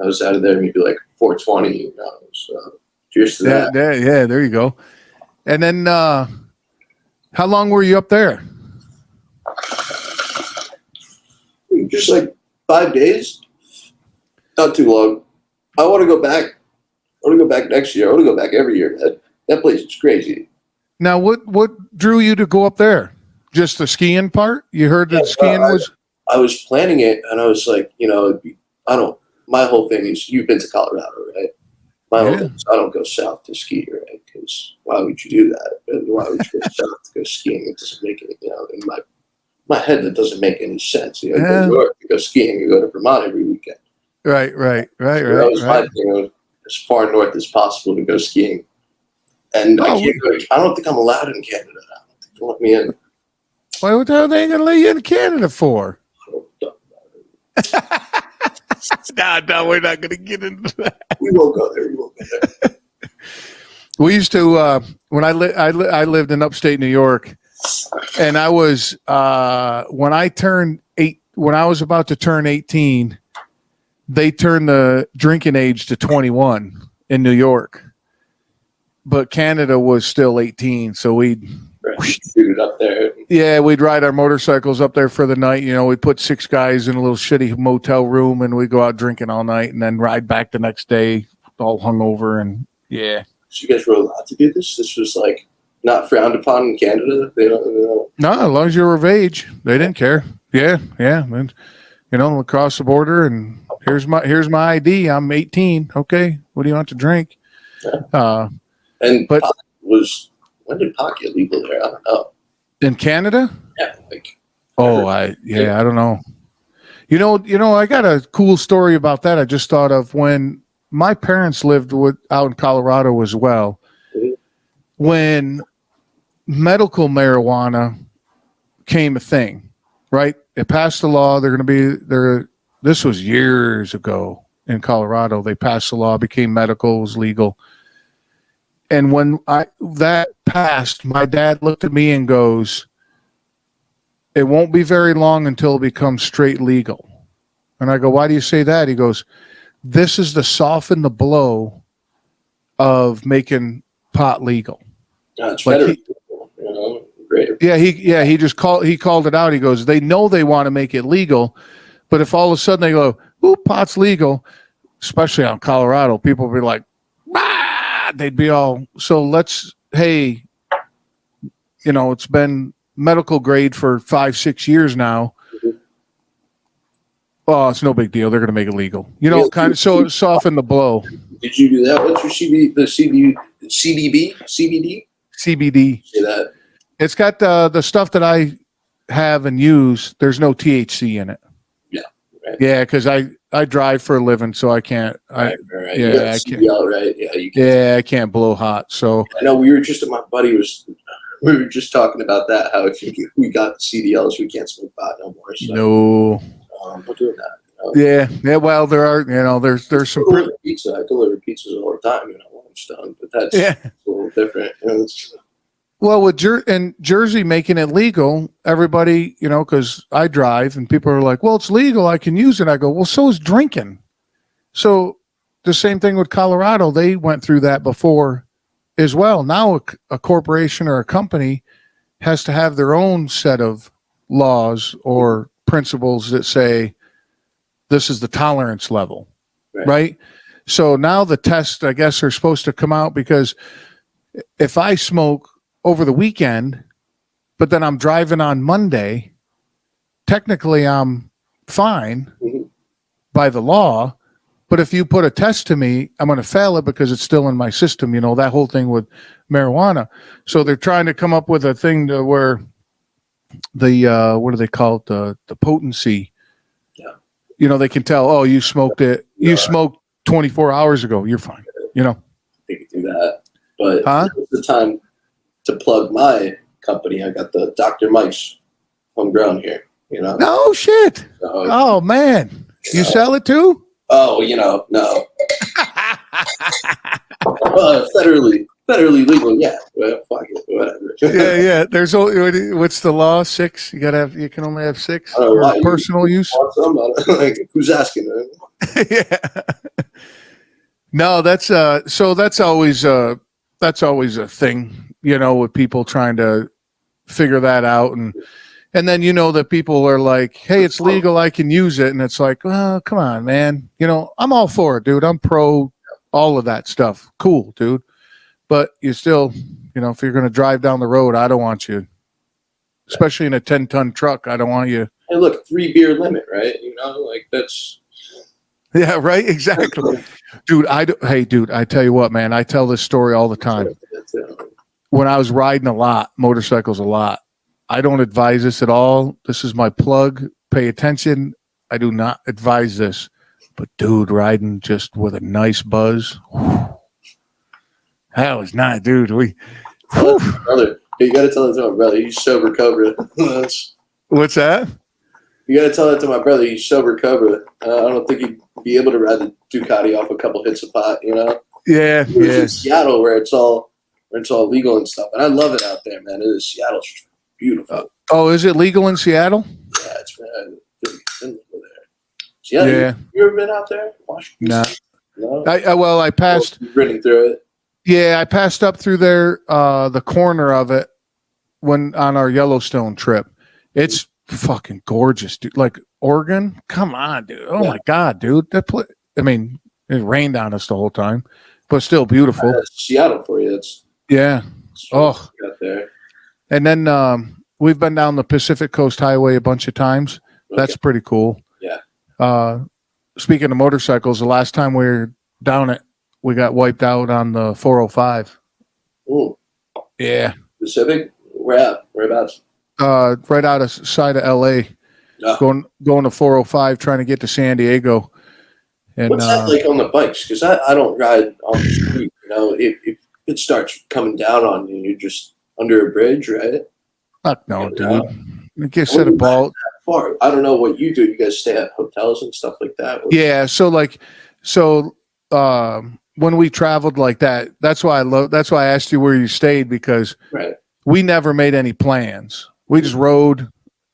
Speaker 2: I was out of there maybe like 4:20. You know, so cheers to that.
Speaker 1: Yeah, there you go. And then, how long were you up there?
Speaker 2: Just like 5 days. Not too long. I want to go back. I want to go back next year. I want to go back every year, man. That place is crazy.
Speaker 1: Now, what drew you to go up there? Just the skiing part? You heard that skiing was...
Speaker 2: I was planning it, and I was like, my whole thing is, you've been to Colorado, right? My whole thing is, I don't go south to ski, right? Because why would you do that? Why would you go south to go skiing? It doesn't make any, in my head, that doesn't make any sense. You go to New York to go skiing, you go to Vermont every weekend.
Speaker 1: Right.
Speaker 2: That was my thing, as far north as possible to go skiing. And I don't think I'm allowed in Canada. I don't think they let me in.
Speaker 1: Why, what the hell are they going to let you in Canada for? No, we're not going to get into that.
Speaker 2: We won't go there.
Speaker 1: We used to, when I lived in upstate New York, and I was, when I was about to turn 18, they turned the drinking age to 21 in New York. But Canada was still 18, so we'd
Speaker 2: shoot it up there.
Speaker 1: Yeah, we'd ride our motorcycles up there for the night. You know, we'd put 6 guys in a little shitty motel room, and we'd go out drinking all night, and then ride back the next day, all hungover, and yeah.
Speaker 2: So you guys were allowed to do this? This was like not frowned upon in Canada. They don't.
Speaker 1: No, as long as you were of age, they didn't care. Yeah, and across the border, and here's my ID. I'm 18. Okay, what do you want to drink?
Speaker 2: Yeah. When did pot get legal there? I don't know.
Speaker 1: In Canada?
Speaker 2: Yeah,
Speaker 1: I don't know. You know, I got a cool story about that. I just thought of when my parents lived out in Colorado as well. Mm-hmm. When medical marijuana became a thing, right? It passed a law. They're going to be there. This was years ago in Colorado. They passed the law, became medical, was legal. And when that passed, my dad looked at me and goes, "It won't be very long until it becomes straight legal." And I go, "Why do you say that?" He goes, "This is to soften the blow of making pot legal."
Speaker 2: It's federal. Great.
Speaker 1: Yeah, he called it out. He goes, "They know they want to make it legal, but if all of a sudden they go, ooh, pot's legal," especially out in Colorado, people will be like, they'd be all, it's been medical grade for 5-6 years now. Mm-hmm. Oh, it's no big deal. They're going to make it legal. Kind of so soften the blow.
Speaker 2: Did you do that? What's your CBD.
Speaker 1: CBD.
Speaker 2: Say that.
Speaker 1: It's got the stuff that I have and use. There's no THC in it.
Speaker 2: Yeah. Right.
Speaker 1: Yeah, because I drive for a living, so I can't.
Speaker 2: Right.
Speaker 1: Yeah, I can't.
Speaker 2: Right. Yeah, you
Speaker 1: can't. Yeah, I can't blow hot. So
Speaker 2: I know we were just talking about that. How if we got CDLs, we can't smoke pot no more. So,
Speaker 1: no.
Speaker 2: We're doing that.
Speaker 1: Yeah. Well, there are. There's some
Speaker 2: pizza. I deliver pizzas all the time. When I'm stoned, but that's a little different.
Speaker 1: Well, with Jersey making it legal, everybody, because I drive and people are like, well, it's legal. I can use it. I go, well, so is drinking. So the same thing with Colorado. They went through that before as well. Now a corporation or a company has to have their own set of laws or principles that say this is the tolerance level, right? So now the tests, I guess, are supposed to come out because if I smoke over the weekend, but then I'm driving on Monday, technically I'm fine by the law. But if you put a test to me, I'm going to fail it because it's still in my system, that whole thing with marijuana. So they're trying to come up with a thing to where the, what do they call it? The potency. Yeah. They can tell, oh, you smoked it. You smoked 24 hours ago. You're fine.
Speaker 2: They can do that. But it's the time to plug my company. I got the Dr. Mike's homegrown here,
Speaker 1: No shit. So, oh man. You sell it too?
Speaker 2: Oh, no. Federally legal, yeah. Well, fuck it, whatever.
Speaker 1: Yeah. There's what's the law? 6? You can only have 6 for personal use.
Speaker 2: Who's asking? Right?
Speaker 1: Yeah. No, that's that's always a thing, with people trying to figure that out, and then that people are like, hey, it's legal, I can use it, and it's like, well, come on, man, I'm all for it, dude. I'm pro all of that stuff. Cool, dude. But you still, if you're going to drive down the road, I don't want you, especially in a 10-ton truck. I don't want you.
Speaker 2: Hey, look, 3 beer limit, right? That's.
Speaker 1: Yeah, right. Exactly. Dude, I tell you what, man, I tell this story all the time. When I was riding motorcycles a lot, I don't advise this at all. This is my plug. Pay attention. I do not advise this. But dude, riding just with a nice buzz. That was not, dude.
Speaker 2: Brother, you got to tell that to my brother. He's sober Cobra.
Speaker 1: What's that?
Speaker 2: You got to tell that to my brother. He's sober Cobra. I don't think he'd be able to ride the Ducati off a couple hits of pot.
Speaker 1: Yeah.
Speaker 2: In Seattle, where it's all legal and stuff, and I love it out there, man. It is Seattle's beautiful.
Speaker 1: Oh, is it legal in Seattle?
Speaker 2: Yeah, it's been there. Seattle,
Speaker 1: yeah.
Speaker 2: You ever been out there?
Speaker 1: Washington? No. I passed.
Speaker 2: Running through it.
Speaker 1: Yeah, I passed up through there, the corner of it, when on our Yellowstone trip. It's fucking gorgeous, dude. Like Oregon, come on, dude. Oh my god, dude. It rained on us the whole time, but still beautiful.
Speaker 2: Seattle for you. It's
Speaker 1: out
Speaker 2: there.
Speaker 1: And then we've been down the Pacific Coast Highway a bunch of times. Okay. That's pretty cool.
Speaker 2: Yeah.
Speaker 1: Speaking of motorcycles, the last time we were down it, we got wiped out on the 405.
Speaker 2: Ooh.
Speaker 1: Yeah.
Speaker 2: Pacific? Where at? Whereabouts?
Speaker 1: Right out of side of LA. Going to 405, trying to get to San Diego. And
Speaker 2: what's that like on the bikes? Because I don't ride on the street. If it starts coming down on you, you're just under a bridge, right?
Speaker 1: Fuck no, dude. You get set a ball.
Speaker 2: Far. I don't know what you do. You guys stay at hotels and stuff like that.
Speaker 1: Yeah. So when we traveled like that, that's why I asked you where you stayed, because we never made any plans. We just rode,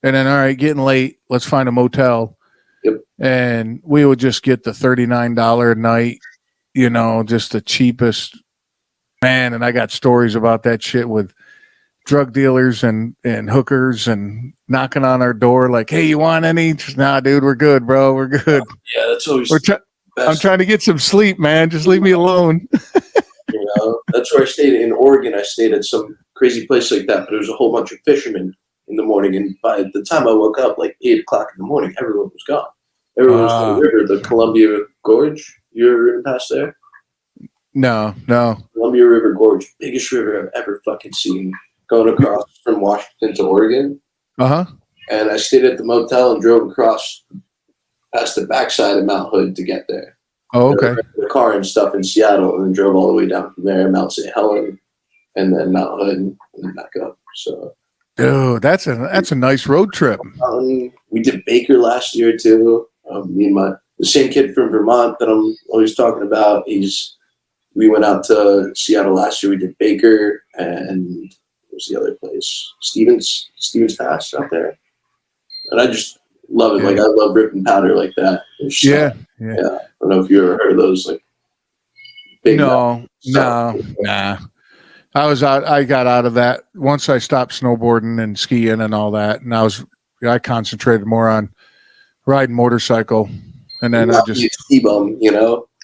Speaker 1: and then, all right, getting late, let's find a motel.
Speaker 2: Yep. And
Speaker 1: we would just get the $39 a night, just the cheapest, man. And I got stories about that shit with drug dealers and hookers and knocking on our door like, hey, you want any? Just, nah, dude, we're good, bro. We're good.
Speaker 2: Yeah, that's always
Speaker 1: I'm trying to get some sleep, man. Just leave me alone.
Speaker 2: That's where I stayed in Oregon. I stayed at some crazy place like that, but there was a whole bunch of fishermen in the morning. And by the time I woke up, like 8 o'clock in the morning, everyone was gone. Everyone was in the river, the Columbia Gorge. You ever ridden past there?
Speaker 1: No, no.
Speaker 2: Columbia River Gorge, biggest river I've ever fucking seen, going across from Washington to Oregon.
Speaker 1: Uh-huh.
Speaker 2: And I stayed at the motel and drove across past the backside of Mount Hood to get there.
Speaker 1: Oh,
Speaker 2: And I
Speaker 1: okay.
Speaker 2: rented the car and stuff in Seattle, and then drove all the way down from there, Mount St. Helen, and then Mount Hood, and then back up. So,
Speaker 1: Dude, that's a nice road trip.
Speaker 2: we did Baker last year too. Me and the same kid from Vermont that I'm always talking about. We went out to Seattle last year. We did Baker, and what was the other place? Stevens Pass out there. And I just love it.
Speaker 1: Yeah.
Speaker 2: Like, I love ripping powder like that.
Speaker 1: Yeah.
Speaker 2: Yeah. I don't know if you ever heard of those, like, big.
Speaker 1: No, nah. I got out of that once I stopped snowboarding and skiing and all that. And I concentrated more on riding motorcycle. And then I just
Speaker 2: ski bum,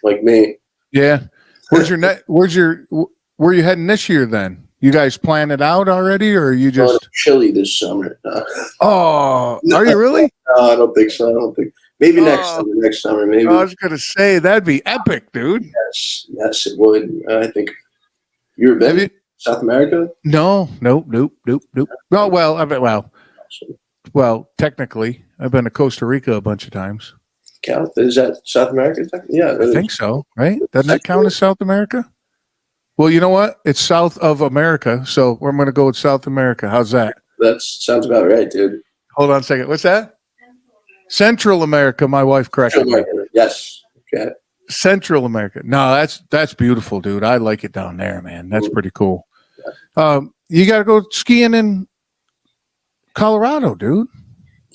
Speaker 2: like me.
Speaker 1: yeah. Where you heading this year then? You guys plan it out already, or are you
Speaker 2: Going
Speaker 1: just
Speaker 2: to Chile this summer?
Speaker 1: Oh, are you really?
Speaker 2: No, I don't think so. I don't think. Maybe next summer. Next summer, maybe.
Speaker 1: I was gonna say that'd be epic, dude.
Speaker 2: Yes, it would. I think. You ever been? South America?
Speaker 1: No, nope. Oh well, technically, I've been to Costa Rica a bunch of times.
Speaker 2: Count? Is that South America? Yeah,
Speaker 1: I think so. Right? Doesn't that count as South America? Well, you know what? It's South of America, so I'm going to go with South America. How's that?
Speaker 2: That sounds about right, dude.
Speaker 1: Hold on a second. What's that? Central America. My wife corrected me.
Speaker 2: Yes. Okay.
Speaker 1: Central America. No, that's beautiful, dude. I like it down there, man. That's pretty cool. You got to go skiing in Colorado, dude.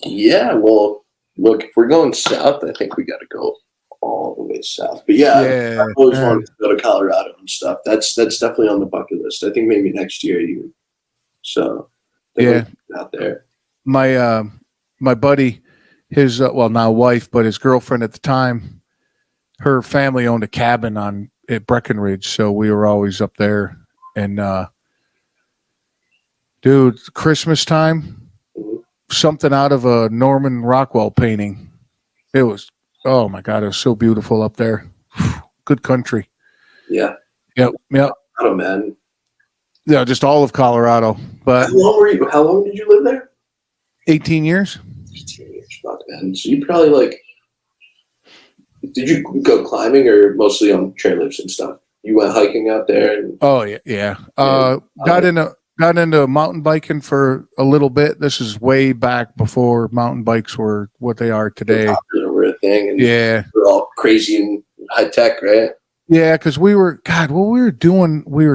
Speaker 2: Yeah. Well, look, if we're going south, I think we got to go all the way south. But yeah, I've always wanted to go to Colorado and stuff. That's definitely on the bucket list. I think maybe next year even. So
Speaker 1: yeah,
Speaker 2: out there.
Speaker 1: My buddy, his now wife, but his girlfriend at the time, her family owned a cabin at Breckenridge, so we were always up there. And dude, Christmas time, something out of a Norman Rockwell painting. It was, oh my God, it was so beautiful up there. Good country.
Speaker 2: Yeah.
Speaker 1: Yep.
Speaker 2: Oh man.
Speaker 1: Yeah, just all of Colorado. But
Speaker 2: how long were you? How long did you live there?
Speaker 1: 18 years.
Speaker 2: 18 years, fuck man. So you probably did you go climbing or mostly on trailers and stuff? You went hiking out there.
Speaker 1: Oh yeah. Got into mountain biking for a little bit. This is way back before mountain bikes were what they are today.
Speaker 2: Were a thing. And
Speaker 1: yeah.
Speaker 2: We're all crazy and high tech, right?
Speaker 1: Yeah, because we were doing. We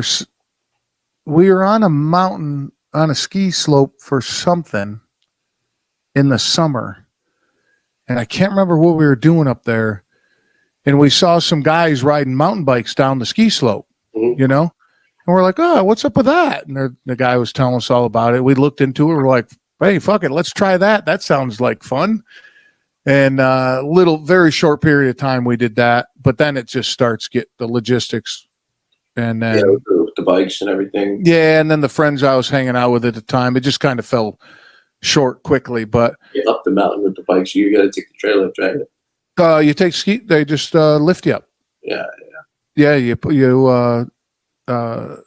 Speaker 1: were on a mountain on a ski slope for something in the summer, and I can't remember what we were doing up there. And we saw some guys riding mountain bikes down the ski slope, and we're like, "Oh, what's up with that?" And the guy was telling us all about it. We looked into it. We're like, "Hey, fuck it, let's try that. That sounds like fun." And very short period of time we did that, but then it just starts get the logistics, and then
Speaker 2: with the bikes and everything.
Speaker 1: Yeah, and then the friends I was hanging out with at the time, it just kind of fell short quickly. But
Speaker 2: up the mountain with the bikes, you got to take the trail lift, right?
Speaker 1: You take ski; they just lift you up.
Speaker 2: Yeah.
Speaker 1: You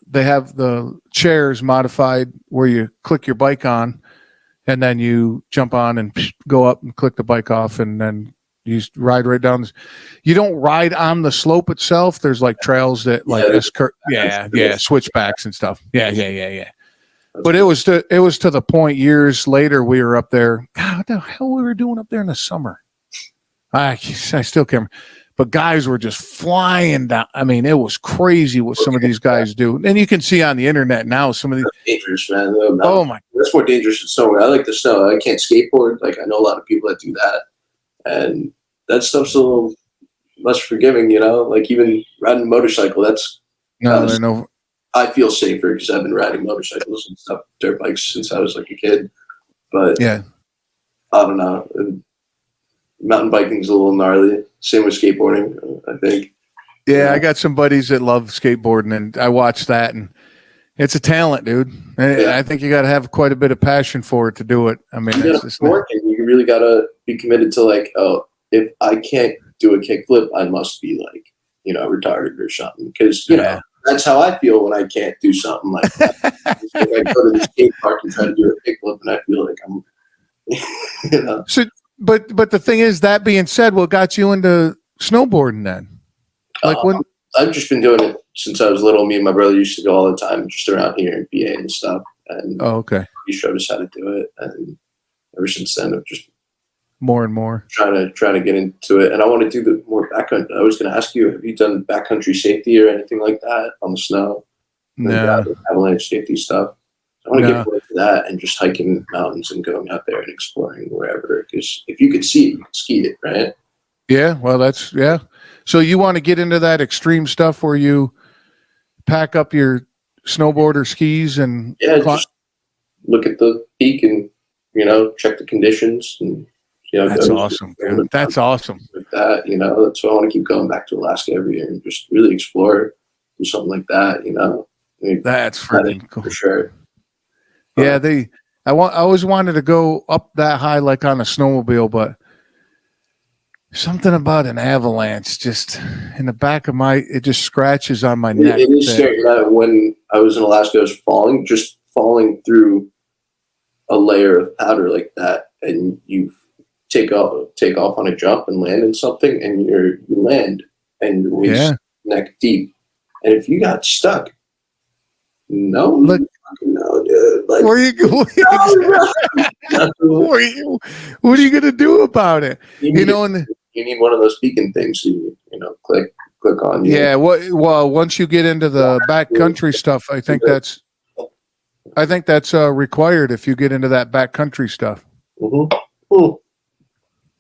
Speaker 1: they have the chairs modified where you click your bike on, and then you jump on and go up and click the bike off, and then you ride right down. You don't ride on the slope itself. There's like trails that switchbacks and stuff. Yeah. But it was to the point years later we were up there. God, what the hell we were doing up there in the summer? I still can't remember. But guys were just flying down. I mean, it was crazy what some of these guys do. And you can see on the internet now some of these.
Speaker 2: That's dangerous, man.
Speaker 1: Oh my!
Speaker 2: That's more dangerous than snow. I like the snow. I can't skateboard. Like I know a lot of people that do that, and that stuff's a little less forgiving. Like even riding a motorcycle. That's
Speaker 1: no.
Speaker 2: I feel safer because I've been riding motorcycles and stuff, dirt bikes since I was like a kid. But
Speaker 1: yeah,
Speaker 2: I don't know. Mountain biking is a little gnarly. Same with skateboarding, I think.
Speaker 1: Yeah, I got some buddies that love skateboarding, and I watch that, and it's a talent, dude. And I think you got to have quite a bit of passion for it to do it. I mean,
Speaker 2: you really got to be committed to if I can't do a kickflip, I must be retarded or something. Because, that's how I feel when I can't do something like that. It's like I go to the skate park and try to do a kickflip, and I feel like I'm,
Speaker 1: So, but the thing is, that being said, what got you into snowboarding then? Like when
Speaker 2: I've just been doing it since I was little. Me and my brother used to go all the time, just around here in PA and stuff. And
Speaker 1: okay,
Speaker 2: he showed us how to do it, and ever since then, I've just
Speaker 1: more and more
Speaker 2: trying to get into it. And I want to do the more backcountry. I was going to ask you, have you done backcountry safety or anything like that on the snow?
Speaker 1: No,
Speaker 2: avalanche safety stuff. I want to get more into that and just hiking mountains and going out there and exploring wherever. Because if you could see it, you could ski it, right?
Speaker 1: Yeah, well, that's So you want to get into that extreme stuff where you pack up your snowboard or skis and
Speaker 2: just look at the peak and check the conditions and
Speaker 1: that's awesome, dude. That's awesome.
Speaker 2: Like that, that's why I want to keep going back to Alaska every year and just really explore, do something like that,
Speaker 1: That's freaking cool
Speaker 2: for sure.
Speaker 1: Yeah, I always wanted to go up that high, like on a snowmobile, but something about an avalanche just in the back of it just scratches on my neck.
Speaker 2: It is scary. When I was in Alaska, I was falling through a layer of powder like that, and you take off on a jump and land in something, and you land and you're waist neck deep, and if you got stuck, no, dude. Like,
Speaker 1: where are you going? What are you gonna do about it?
Speaker 2: You need one of those beacon things. Click on.
Speaker 1: Yeah. Well, once you get into the backcountry stuff, I think that's required if you get into that backcountry stuff.
Speaker 2: Mm-hmm.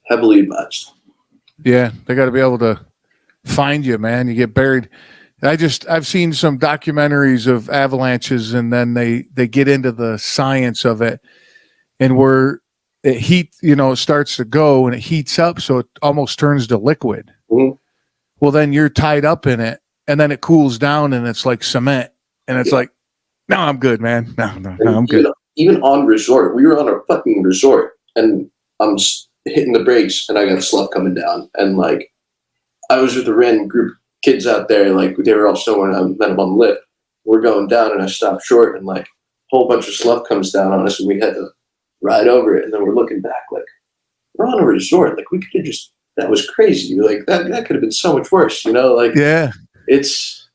Speaker 2: Heavily advised.
Speaker 1: Yeah, they got to be able to find you, man. You get buried. I've seen some documentaries of avalanches, and then they get into the science of it, and where it starts to go and it heats up, so it almost turns to liquid.
Speaker 2: Mm-hmm.
Speaker 1: Well, then you're tied up in it, and then it cools down, and it's like cement, and it's like, no, I'm good, man. No, I'm good.
Speaker 2: Even on resort, we were on a fucking resort, and I'm hitting the brakes, and I got slough coming down, and like I was with a random group of kids out there, like they were all somewhere, and I met them on the lift. We're going down, and I stopped short, and like a whole bunch of slough comes down on us, and we had to ride over it. And then we're looking back, like we're on a resort, like we could have just. That was crazy. Like that could have been so much worse, Like it's,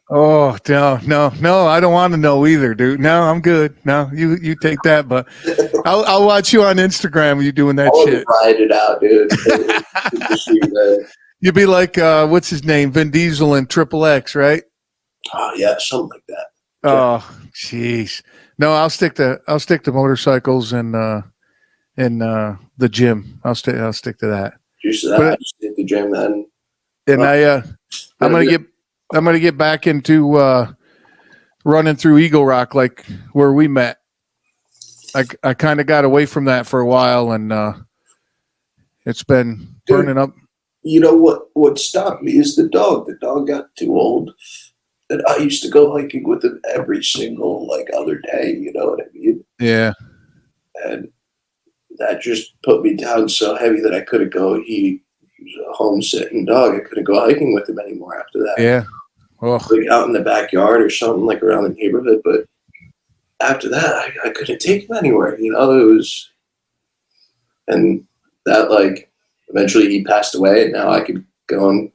Speaker 1: Oh no! I don't want to know either, dude. No, I'm good. No, you take that, but I'll watch you on Instagram when you doing that shit.
Speaker 2: Ride it out, dude.
Speaker 1: You'd be like, what's his name? Vin Diesel in Triple X, right?
Speaker 2: Oh yeah, something like that.
Speaker 1: Oh, jeez. No, I'll stick to motorcycles and the gym. I'll stick to that.
Speaker 2: I just hit the gym, man.
Speaker 1: And I'm gonna get back into running through Eagle Rock, like where we met. I kind of got away from that for a while, and it's been burning up.
Speaker 2: You know what stopped me is the dog. The dog got too old, and I used to go hiking with him every single other day. You know what I mean?
Speaker 1: Yeah.
Speaker 2: And that just put me down so heavy that I couldn't go. He was a home-sitting dog. I couldn't go hiking with him anymore after that.
Speaker 1: Yeah.
Speaker 2: Like out in the backyard or something, like around the neighborhood. But after that, I couldn't take him anywhere. It was, and that eventually he passed away, and now I could go and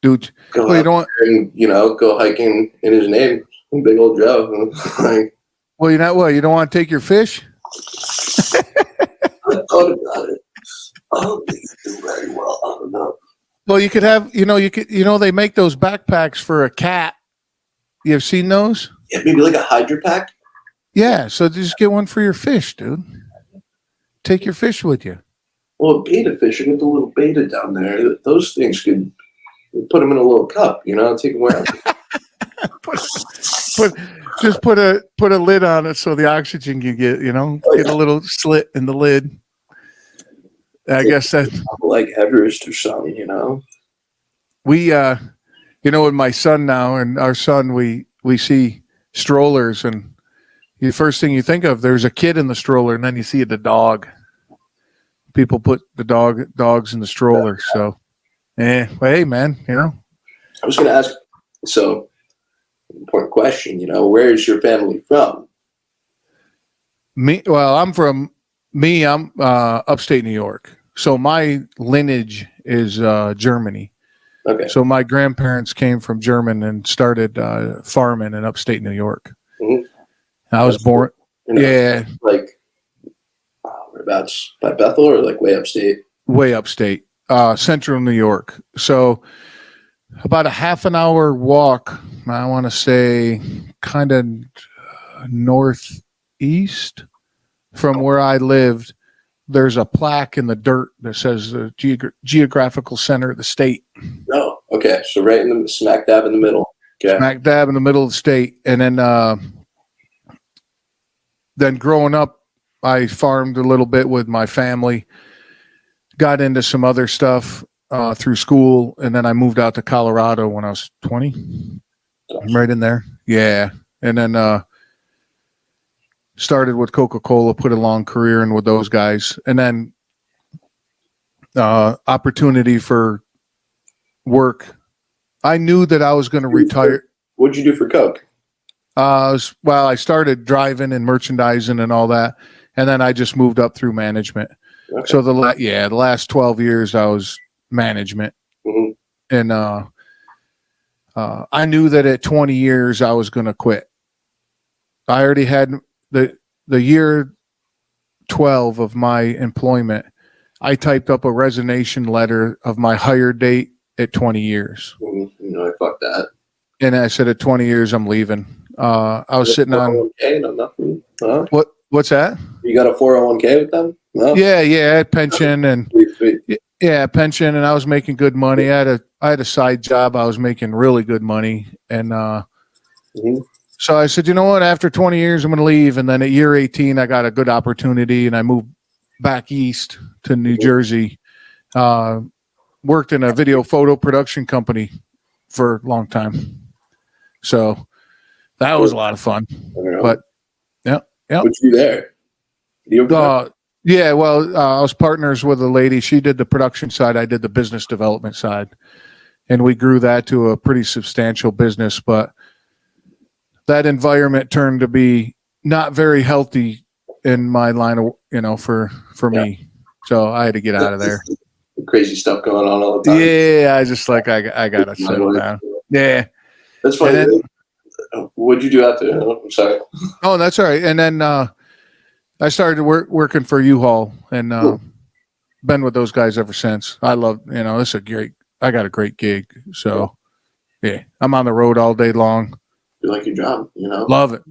Speaker 1: go you don't want,
Speaker 2: and go hiking in his name, Big Old Joe.
Speaker 1: Well, you don't want to take your fish.
Speaker 2: I thought about it. I don't think you do very well. I don't know.
Speaker 1: Well, you could have, they make those backpacks for a cat. You have seen those?
Speaker 2: Yeah, maybe like a Hydra pack.
Speaker 1: Yeah, so just get one for your fish, dude. Take your fish with you.
Speaker 2: Well, beta fishing with the little beta down there, those things could put them in a little cup, take them wherever.
Speaker 1: Just put a lid on it so the oxygen can get, get a little slit in the lid. I guess that
Speaker 2: like Everest or something,
Speaker 1: We, with my son now and our son, we see strollers, and the first thing you think of, there's a kid in the stroller, and then you see the dog. People put the dogs in the stroller, so Well, hey, man,
Speaker 2: I was going to ask, so important question, where is your family from?
Speaker 1: I'm upstate New York. So my lineage is Germany.
Speaker 2: Okay.
Speaker 1: So my grandparents came from German and started farming in upstate New York.
Speaker 2: Mhm.
Speaker 1: I was born. Yeah,
Speaker 2: Like, whereabouts by Bethel or like way upstate?
Speaker 1: way upstate, central New York. So about a half an hour walk, I want to say kind of northeast from where I lived. There's a plaque in the dirt that says the geographical center of the state.
Speaker 2: Oh, okay. So right in the smack dab in the middle. Okay.
Speaker 1: Smack dab in the middle of the state. And then growing up, I farmed a little bit with my family, got into some other stuff through school, and then I moved out to Colorado when I was 20. I'm right in there. Yeah. And then started with Coca-Cola, put a long career in with those guys. And then opportunity for work. I knew that I was going to retire.
Speaker 2: What'd you do for Coke?
Speaker 1: I started driving and merchandising and all that. And then I just moved up through management.
Speaker 2: Okay.
Speaker 1: So the last 12 years I was management.
Speaker 2: Mhm.
Speaker 1: And I knew that at 20 years I was going to quit. I already had the year 12 of my employment. I typed up a resignation letter of my hire date at 20 years.
Speaker 2: I fucked that.
Speaker 1: And I said at 20 years I'm leaving. I was sitting on
Speaker 2: 401k, no, nothing. Huh?
Speaker 1: What's that?
Speaker 2: You got a 401k with them? No?
Speaker 1: Yeah, I had pension and
Speaker 2: Sweet.
Speaker 1: yeah, pension, and I was making good money. I had a side job. I was making really good money, and so I said, you know what? After 20 years, I'm going to leave. And then at year 18, I got a good opportunity, and I moved back east to New Jersey. Worked in a video photo production company for a long time, so that was a lot of fun. But yeah.
Speaker 2: What'd you do there?
Speaker 1: Yeah, well, I was partners with a lady. She did the production side. I did the business development side. And we grew that to a pretty substantial business. But that environment turned to be not very healthy in my line of, for me. So I had to get out of there.
Speaker 2: Crazy stuff going on all the time.
Speaker 1: Yeah, I just I got to settle down. Yeah.
Speaker 2: That's funny. Then, what'd you do after? I'm sorry.
Speaker 1: Oh, that's all right. And then I started working for U-Haul and been with those guys ever since. I love, it's I got a great gig. So, yeah, I'm on the road all day long.
Speaker 2: You like your job,
Speaker 1: Love it.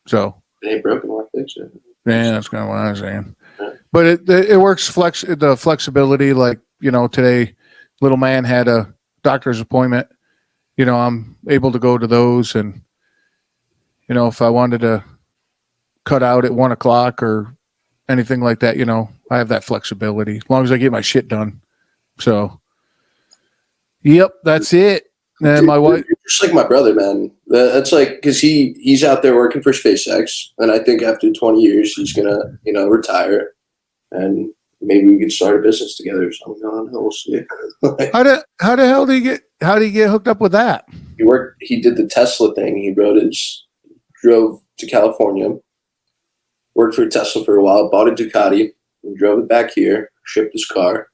Speaker 1: So,
Speaker 2: it ain't broken, why fix it?
Speaker 1: Yeah, that's kind of what I was saying. Yeah. But it works the flexibility. Like, today, little man had a doctor's appointment. I'm able to go to those. And, if I wanted to cut out at 1:00 or anything like that, I have that flexibility as long as I get my shit done. So, yep, that's it. And
Speaker 2: Dude,
Speaker 1: my wife,
Speaker 2: you're just like my brother, man. That's like, because he's out there working for SpaceX, and I think after 20 years he's gonna, retire, and maybe we could start a business together or something. I don't know. We'll see.
Speaker 1: how the hell did he get hooked up with that?
Speaker 2: He did the Tesla thing. He drove to California, worked for Tesla for a while, bought a Ducati, and drove it back here, shipped his car,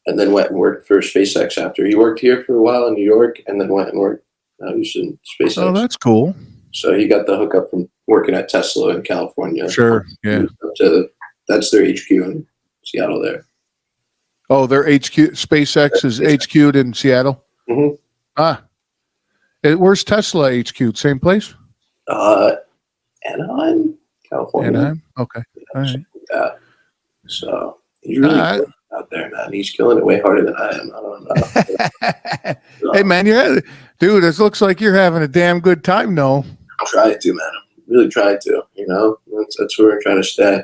Speaker 2: and then went and worked for SpaceX after. He worked here for a while in New York and then went and worked. Now he's in SpaceX.
Speaker 1: Oh, that's cool.
Speaker 2: So he got the hookup from working at Tesla in California.
Speaker 1: Sure, yeah.
Speaker 2: That's their HQ in Seattle there.
Speaker 1: Oh, their HQ, SpaceX is HQ'd in Seattle?
Speaker 2: Mm-hmm.
Speaker 1: Where's Tesla HQ'd? Same place?
Speaker 2: Anaheim, California.
Speaker 1: Anaheim? Okay. All right.
Speaker 2: Yeah. So he's really out there, man. He's killing it way harder than I am. I don't know. So,
Speaker 1: hey, man, dude, it looks like you're having a damn good time, though.
Speaker 2: I'm trying to, man. I'm really trying to, That's where we're trying to stay.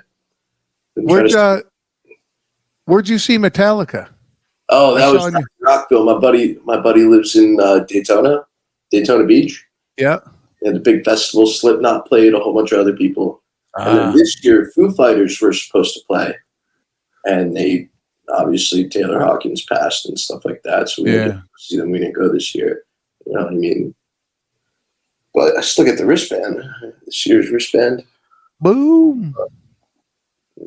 Speaker 1: Where'd you see Metallica?
Speaker 2: Oh, that was Rockville. My buddy lives in Daytona Beach.
Speaker 1: Yeah.
Speaker 2: They had a big festival. Slipknot played, a whole bunch of other people. And then this year, Foo Fighters were supposed to play, and they obviously Taylor Hawkins passed and stuff like that, so we didn't get
Speaker 1: Yeah.
Speaker 2: to see them. We didn't go this year. You know what I mean? But I still get the wristband. This year's wristband
Speaker 1: Boom.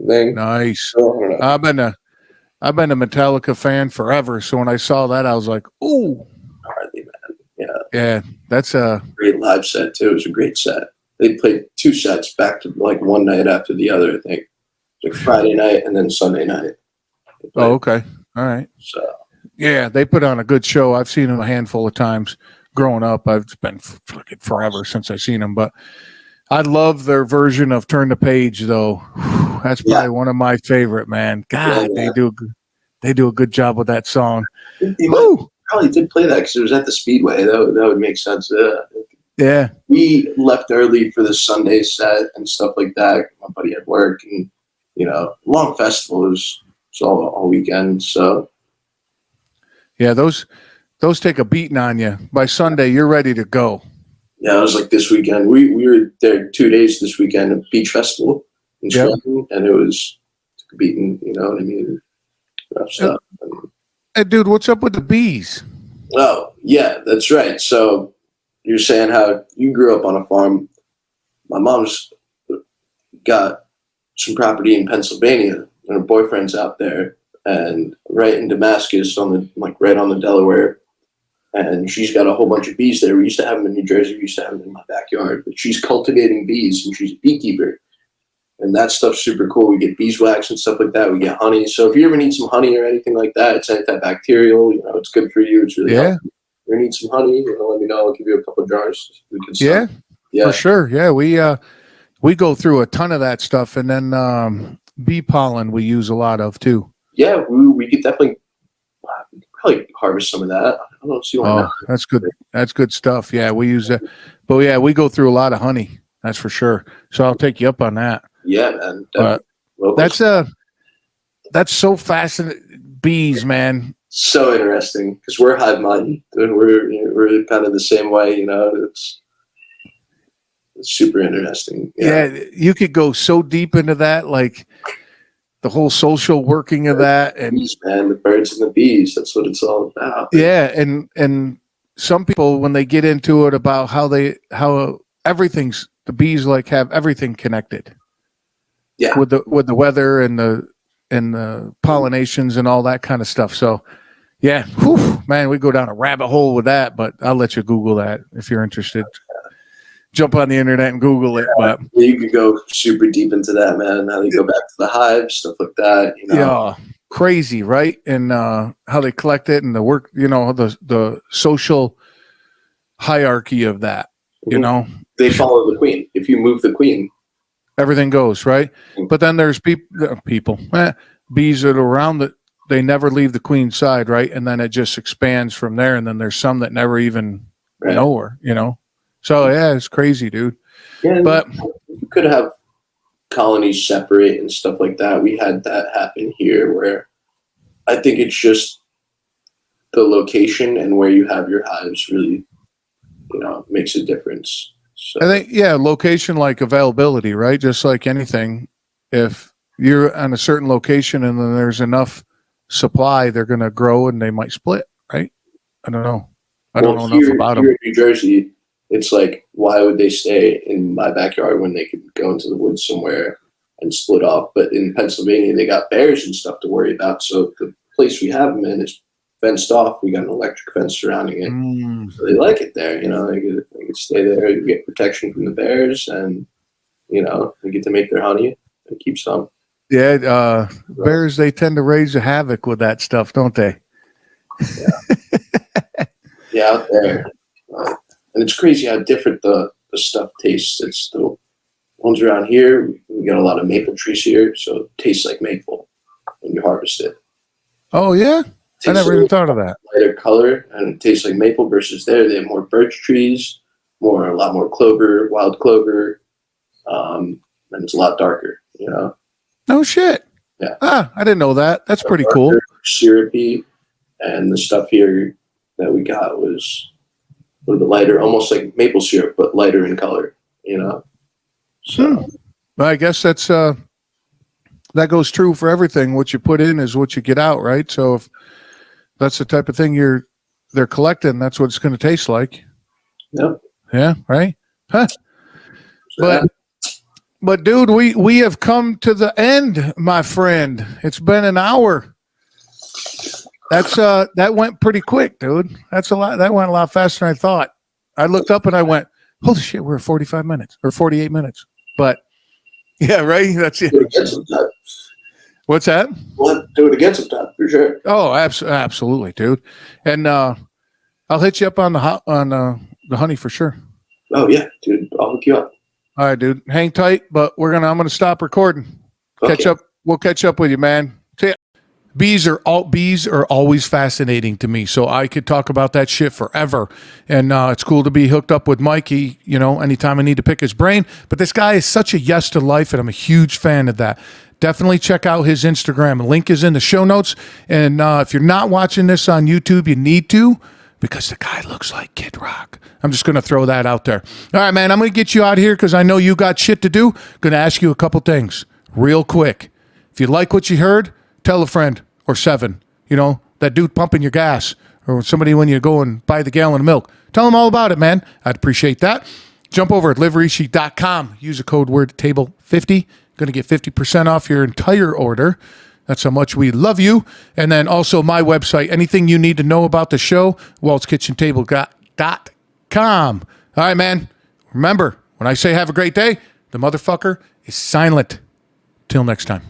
Speaker 2: thing.
Speaker 1: Nice.
Speaker 2: So, I don't know.
Speaker 1: I've been a Metallica fan forever. So when I saw that, I was like, "Ooh,
Speaker 2: Hardly, man. Yeah,
Speaker 1: yeah, that's a
Speaker 2: great live set too. It was a great set. They played 2 sets back to like one night after the other. I think like Friday night and then Sunday night. They
Speaker 1: oh,
Speaker 2: played.
Speaker 1: okay, all right,
Speaker 2: So
Speaker 1: yeah." They put on a good show. I've seen them a handful of times growing up. I've been fucking forever since I've seen them, but I love their version of "Turn the Page," though. That's
Speaker 2: yeah,
Speaker 1: probably one of my favorite. Man,
Speaker 2: yeah,
Speaker 1: God,
Speaker 2: yeah.
Speaker 1: they do a good job with that song.
Speaker 2: They
Speaker 1: Woo!
Speaker 2: probably did play that because it was at the Speedway. That would make sense.
Speaker 1: Yeah,
Speaker 2: We left early for the Sunday set and stuff like that. My buddy had work, and long festival. It was all weekend. So
Speaker 1: yeah. Those take a beating on you. By Sunday, you're ready to go.
Speaker 2: yeah, it was like this weekend. We were there 2 days this weekend at Beach Festival in
Speaker 1: Yep.
Speaker 2: Scranton, and it was beaten. You know what I mean? Rough stuff.
Speaker 1: Hey, dude, what's up with the bees?
Speaker 2: Oh yeah, that's right. So you're saying how you grew up on a farm. My mom's got some property in Pennsylvania, and her boyfriend's out there, and right in Damascus, right on the Delaware, and she's got a whole bunch of bees there. We used to have them in New Jersey. We used to have them in my backyard, but she's cultivating bees, and she's a beekeeper, and that stuff's super cool. We get beeswax and stuff like that. We get honey. So if you ever need some honey or anything like that, it's antibacterial. It's good for you. It's really
Speaker 1: Yeah,
Speaker 2: healthy. If you need some honey, let me know. I'll give you a couple of jars. We can
Speaker 1: yeah,
Speaker 2: start. Yeah,
Speaker 1: for sure. Yeah, we go through a ton of that stuff, and then bee pollen we use a lot of too.
Speaker 2: yeah. We could definitely probably harvest some of that. I don't see why
Speaker 1: Oh,
Speaker 2: not.
Speaker 1: that's good. That's good stuff. Yeah, we use it, but yeah, we go through a lot of honey. That's for sure. So I'll take you up on that.
Speaker 2: Yeah, man.
Speaker 1: But
Speaker 2: Locals.
Speaker 1: that's so fascinating. Bees, man.
Speaker 2: So interesting because we're hive minded and we're kind of the same way. It's super interesting.
Speaker 1: Yeah, you could go so deep into that, like the whole social working of that, and
Speaker 2: Bees, man, the birds and the bees. That's what it's all about.
Speaker 1: yeah, and some people when they get into it about how everything's the bees like have everything connected.
Speaker 2: Yeah.
Speaker 1: With the weather and the pollinations and all that kind of stuff. So yeah, whew, man, we go down a rabbit hole with that, but I'll let you Google that if you're interested. Jump on the internet and Google it. But
Speaker 2: You could go super deep into that, man. How they go back to the hive, stuff like that.
Speaker 1: yeah, crazy, right? And how they collect it and the work, the social hierarchy of that.
Speaker 2: They follow the queen. If you move the queen,
Speaker 1: everything goes right. But then there's bees that are around that they never leave the queen's side, right? And then it just expands from there. And then there's some that never even know her, So yeah, it's crazy, dude.
Speaker 2: Yeah,
Speaker 1: but
Speaker 2: you could have colonies separate and stuff like that. We had that happen here, where I think it's just the location and where you have your hives really, makes a difference. So
Speaker 1: I think, location, like availability, right? Just like anything, if you're on a certain location and then there's enough supply, they're going to grow and they might split, right? I don't know. I don't know enough about them.
Speaker 2: Here in New Jersey, it's like, why would they stay in my backyard when they could go into the woods somewhere and split off? But in Pennsylvania, they got bears and stuff to worry about. So the place we have them in is fenced off. We got an electric fence surrounding it. So they like it there. They could stay there, you get protection from the bears, and, they get to make their honey and keep some.
Speaker 1: Yeah, bears, they tend to raise a havoc with that stuff, don't they?
Speaker 2: Yeah, out there. And it's crazy how different the stuff tastes. It's the ones around here, we got a lot of maple trees here, so it tastes like maple when you harvest it.
Speaker 1: Oh, yeah? I never even thought of that.
Speaker 2: Lighter color, and it tastes like maple versus there. They have more birch trees, a lot more clover, wild clover, and it's a lot darker,
Speaker 1: No shit.
Speaker 2: Yeah.
Speaker 1: I didn't know that. That's pretty cool.
Speaker 2: Syrupy, and the stuff here that we got was a little bit lighter, almost like maple syrup, but lighter in color, So
Speaker 1: Well, I guess that's that goes true for everything. What you put in is what you get out, right? So if that's the type of thing they're collecting, that's what it's going to taste like.
Speaker 2: Yep.
Speaker 1: Yeah, right? Huh.
Speaker 2: So,
Speaker 1: But dude, we have come to the end, my friend. It's been an hour. That went pretty quick, dude. That's a lot. That went a lot faster than I thought. I looked up and I went, "Holy shit, we're at 45 minutes or 48 minutes." But yeah, right. That's it.
Speaker 2: do it again sometime.
Speaker 1: What's that?
Speaker 2: We'll do it again sometime for sure.
Speaker 1: Oh, absolutely, dude. And I'll hit you up on the honey for sure.
Speaker 2: Oh yeah, dude. I'll hook you up.
Speaker 1: All right, dude. Hang tight, but I'm gonna stop recording.
Speaker 2: Okay.
Speaker 1: Catch up. We'll catch up with you, man. See ya. Bees are always fascinating to me, so I could talk about that shit forever. And it's cool to be hooked up with Mikey, anytime I need to pick his brain. But this guy is such a yes to life, and I'm a huge fan of that. Definitely check out his Instagram. Link is in the show notes. And if you're not watching this on YouTube, you need to, because the guy looks like Kid Rock. I'm just going to throw that out there. All right, man, I'm going to get you out here because I know you got shit to do. Going to ask you a couple things real quick. If you like what you heard, tell a friend or 7. That dude pumping your gas, or somebody when you go and buy the gallon of milk. Tell them all about it, man. I'd appreciate that. Jump over at liverysheet.com. Use the code word table50. Going to get 50% off your entire order. That's how much we love you. And then also my website, anything you need to know about the show, waltzkitchentable.com. All right, man. Remember, when I say have a great day, the motherfucker is silent. Till next time.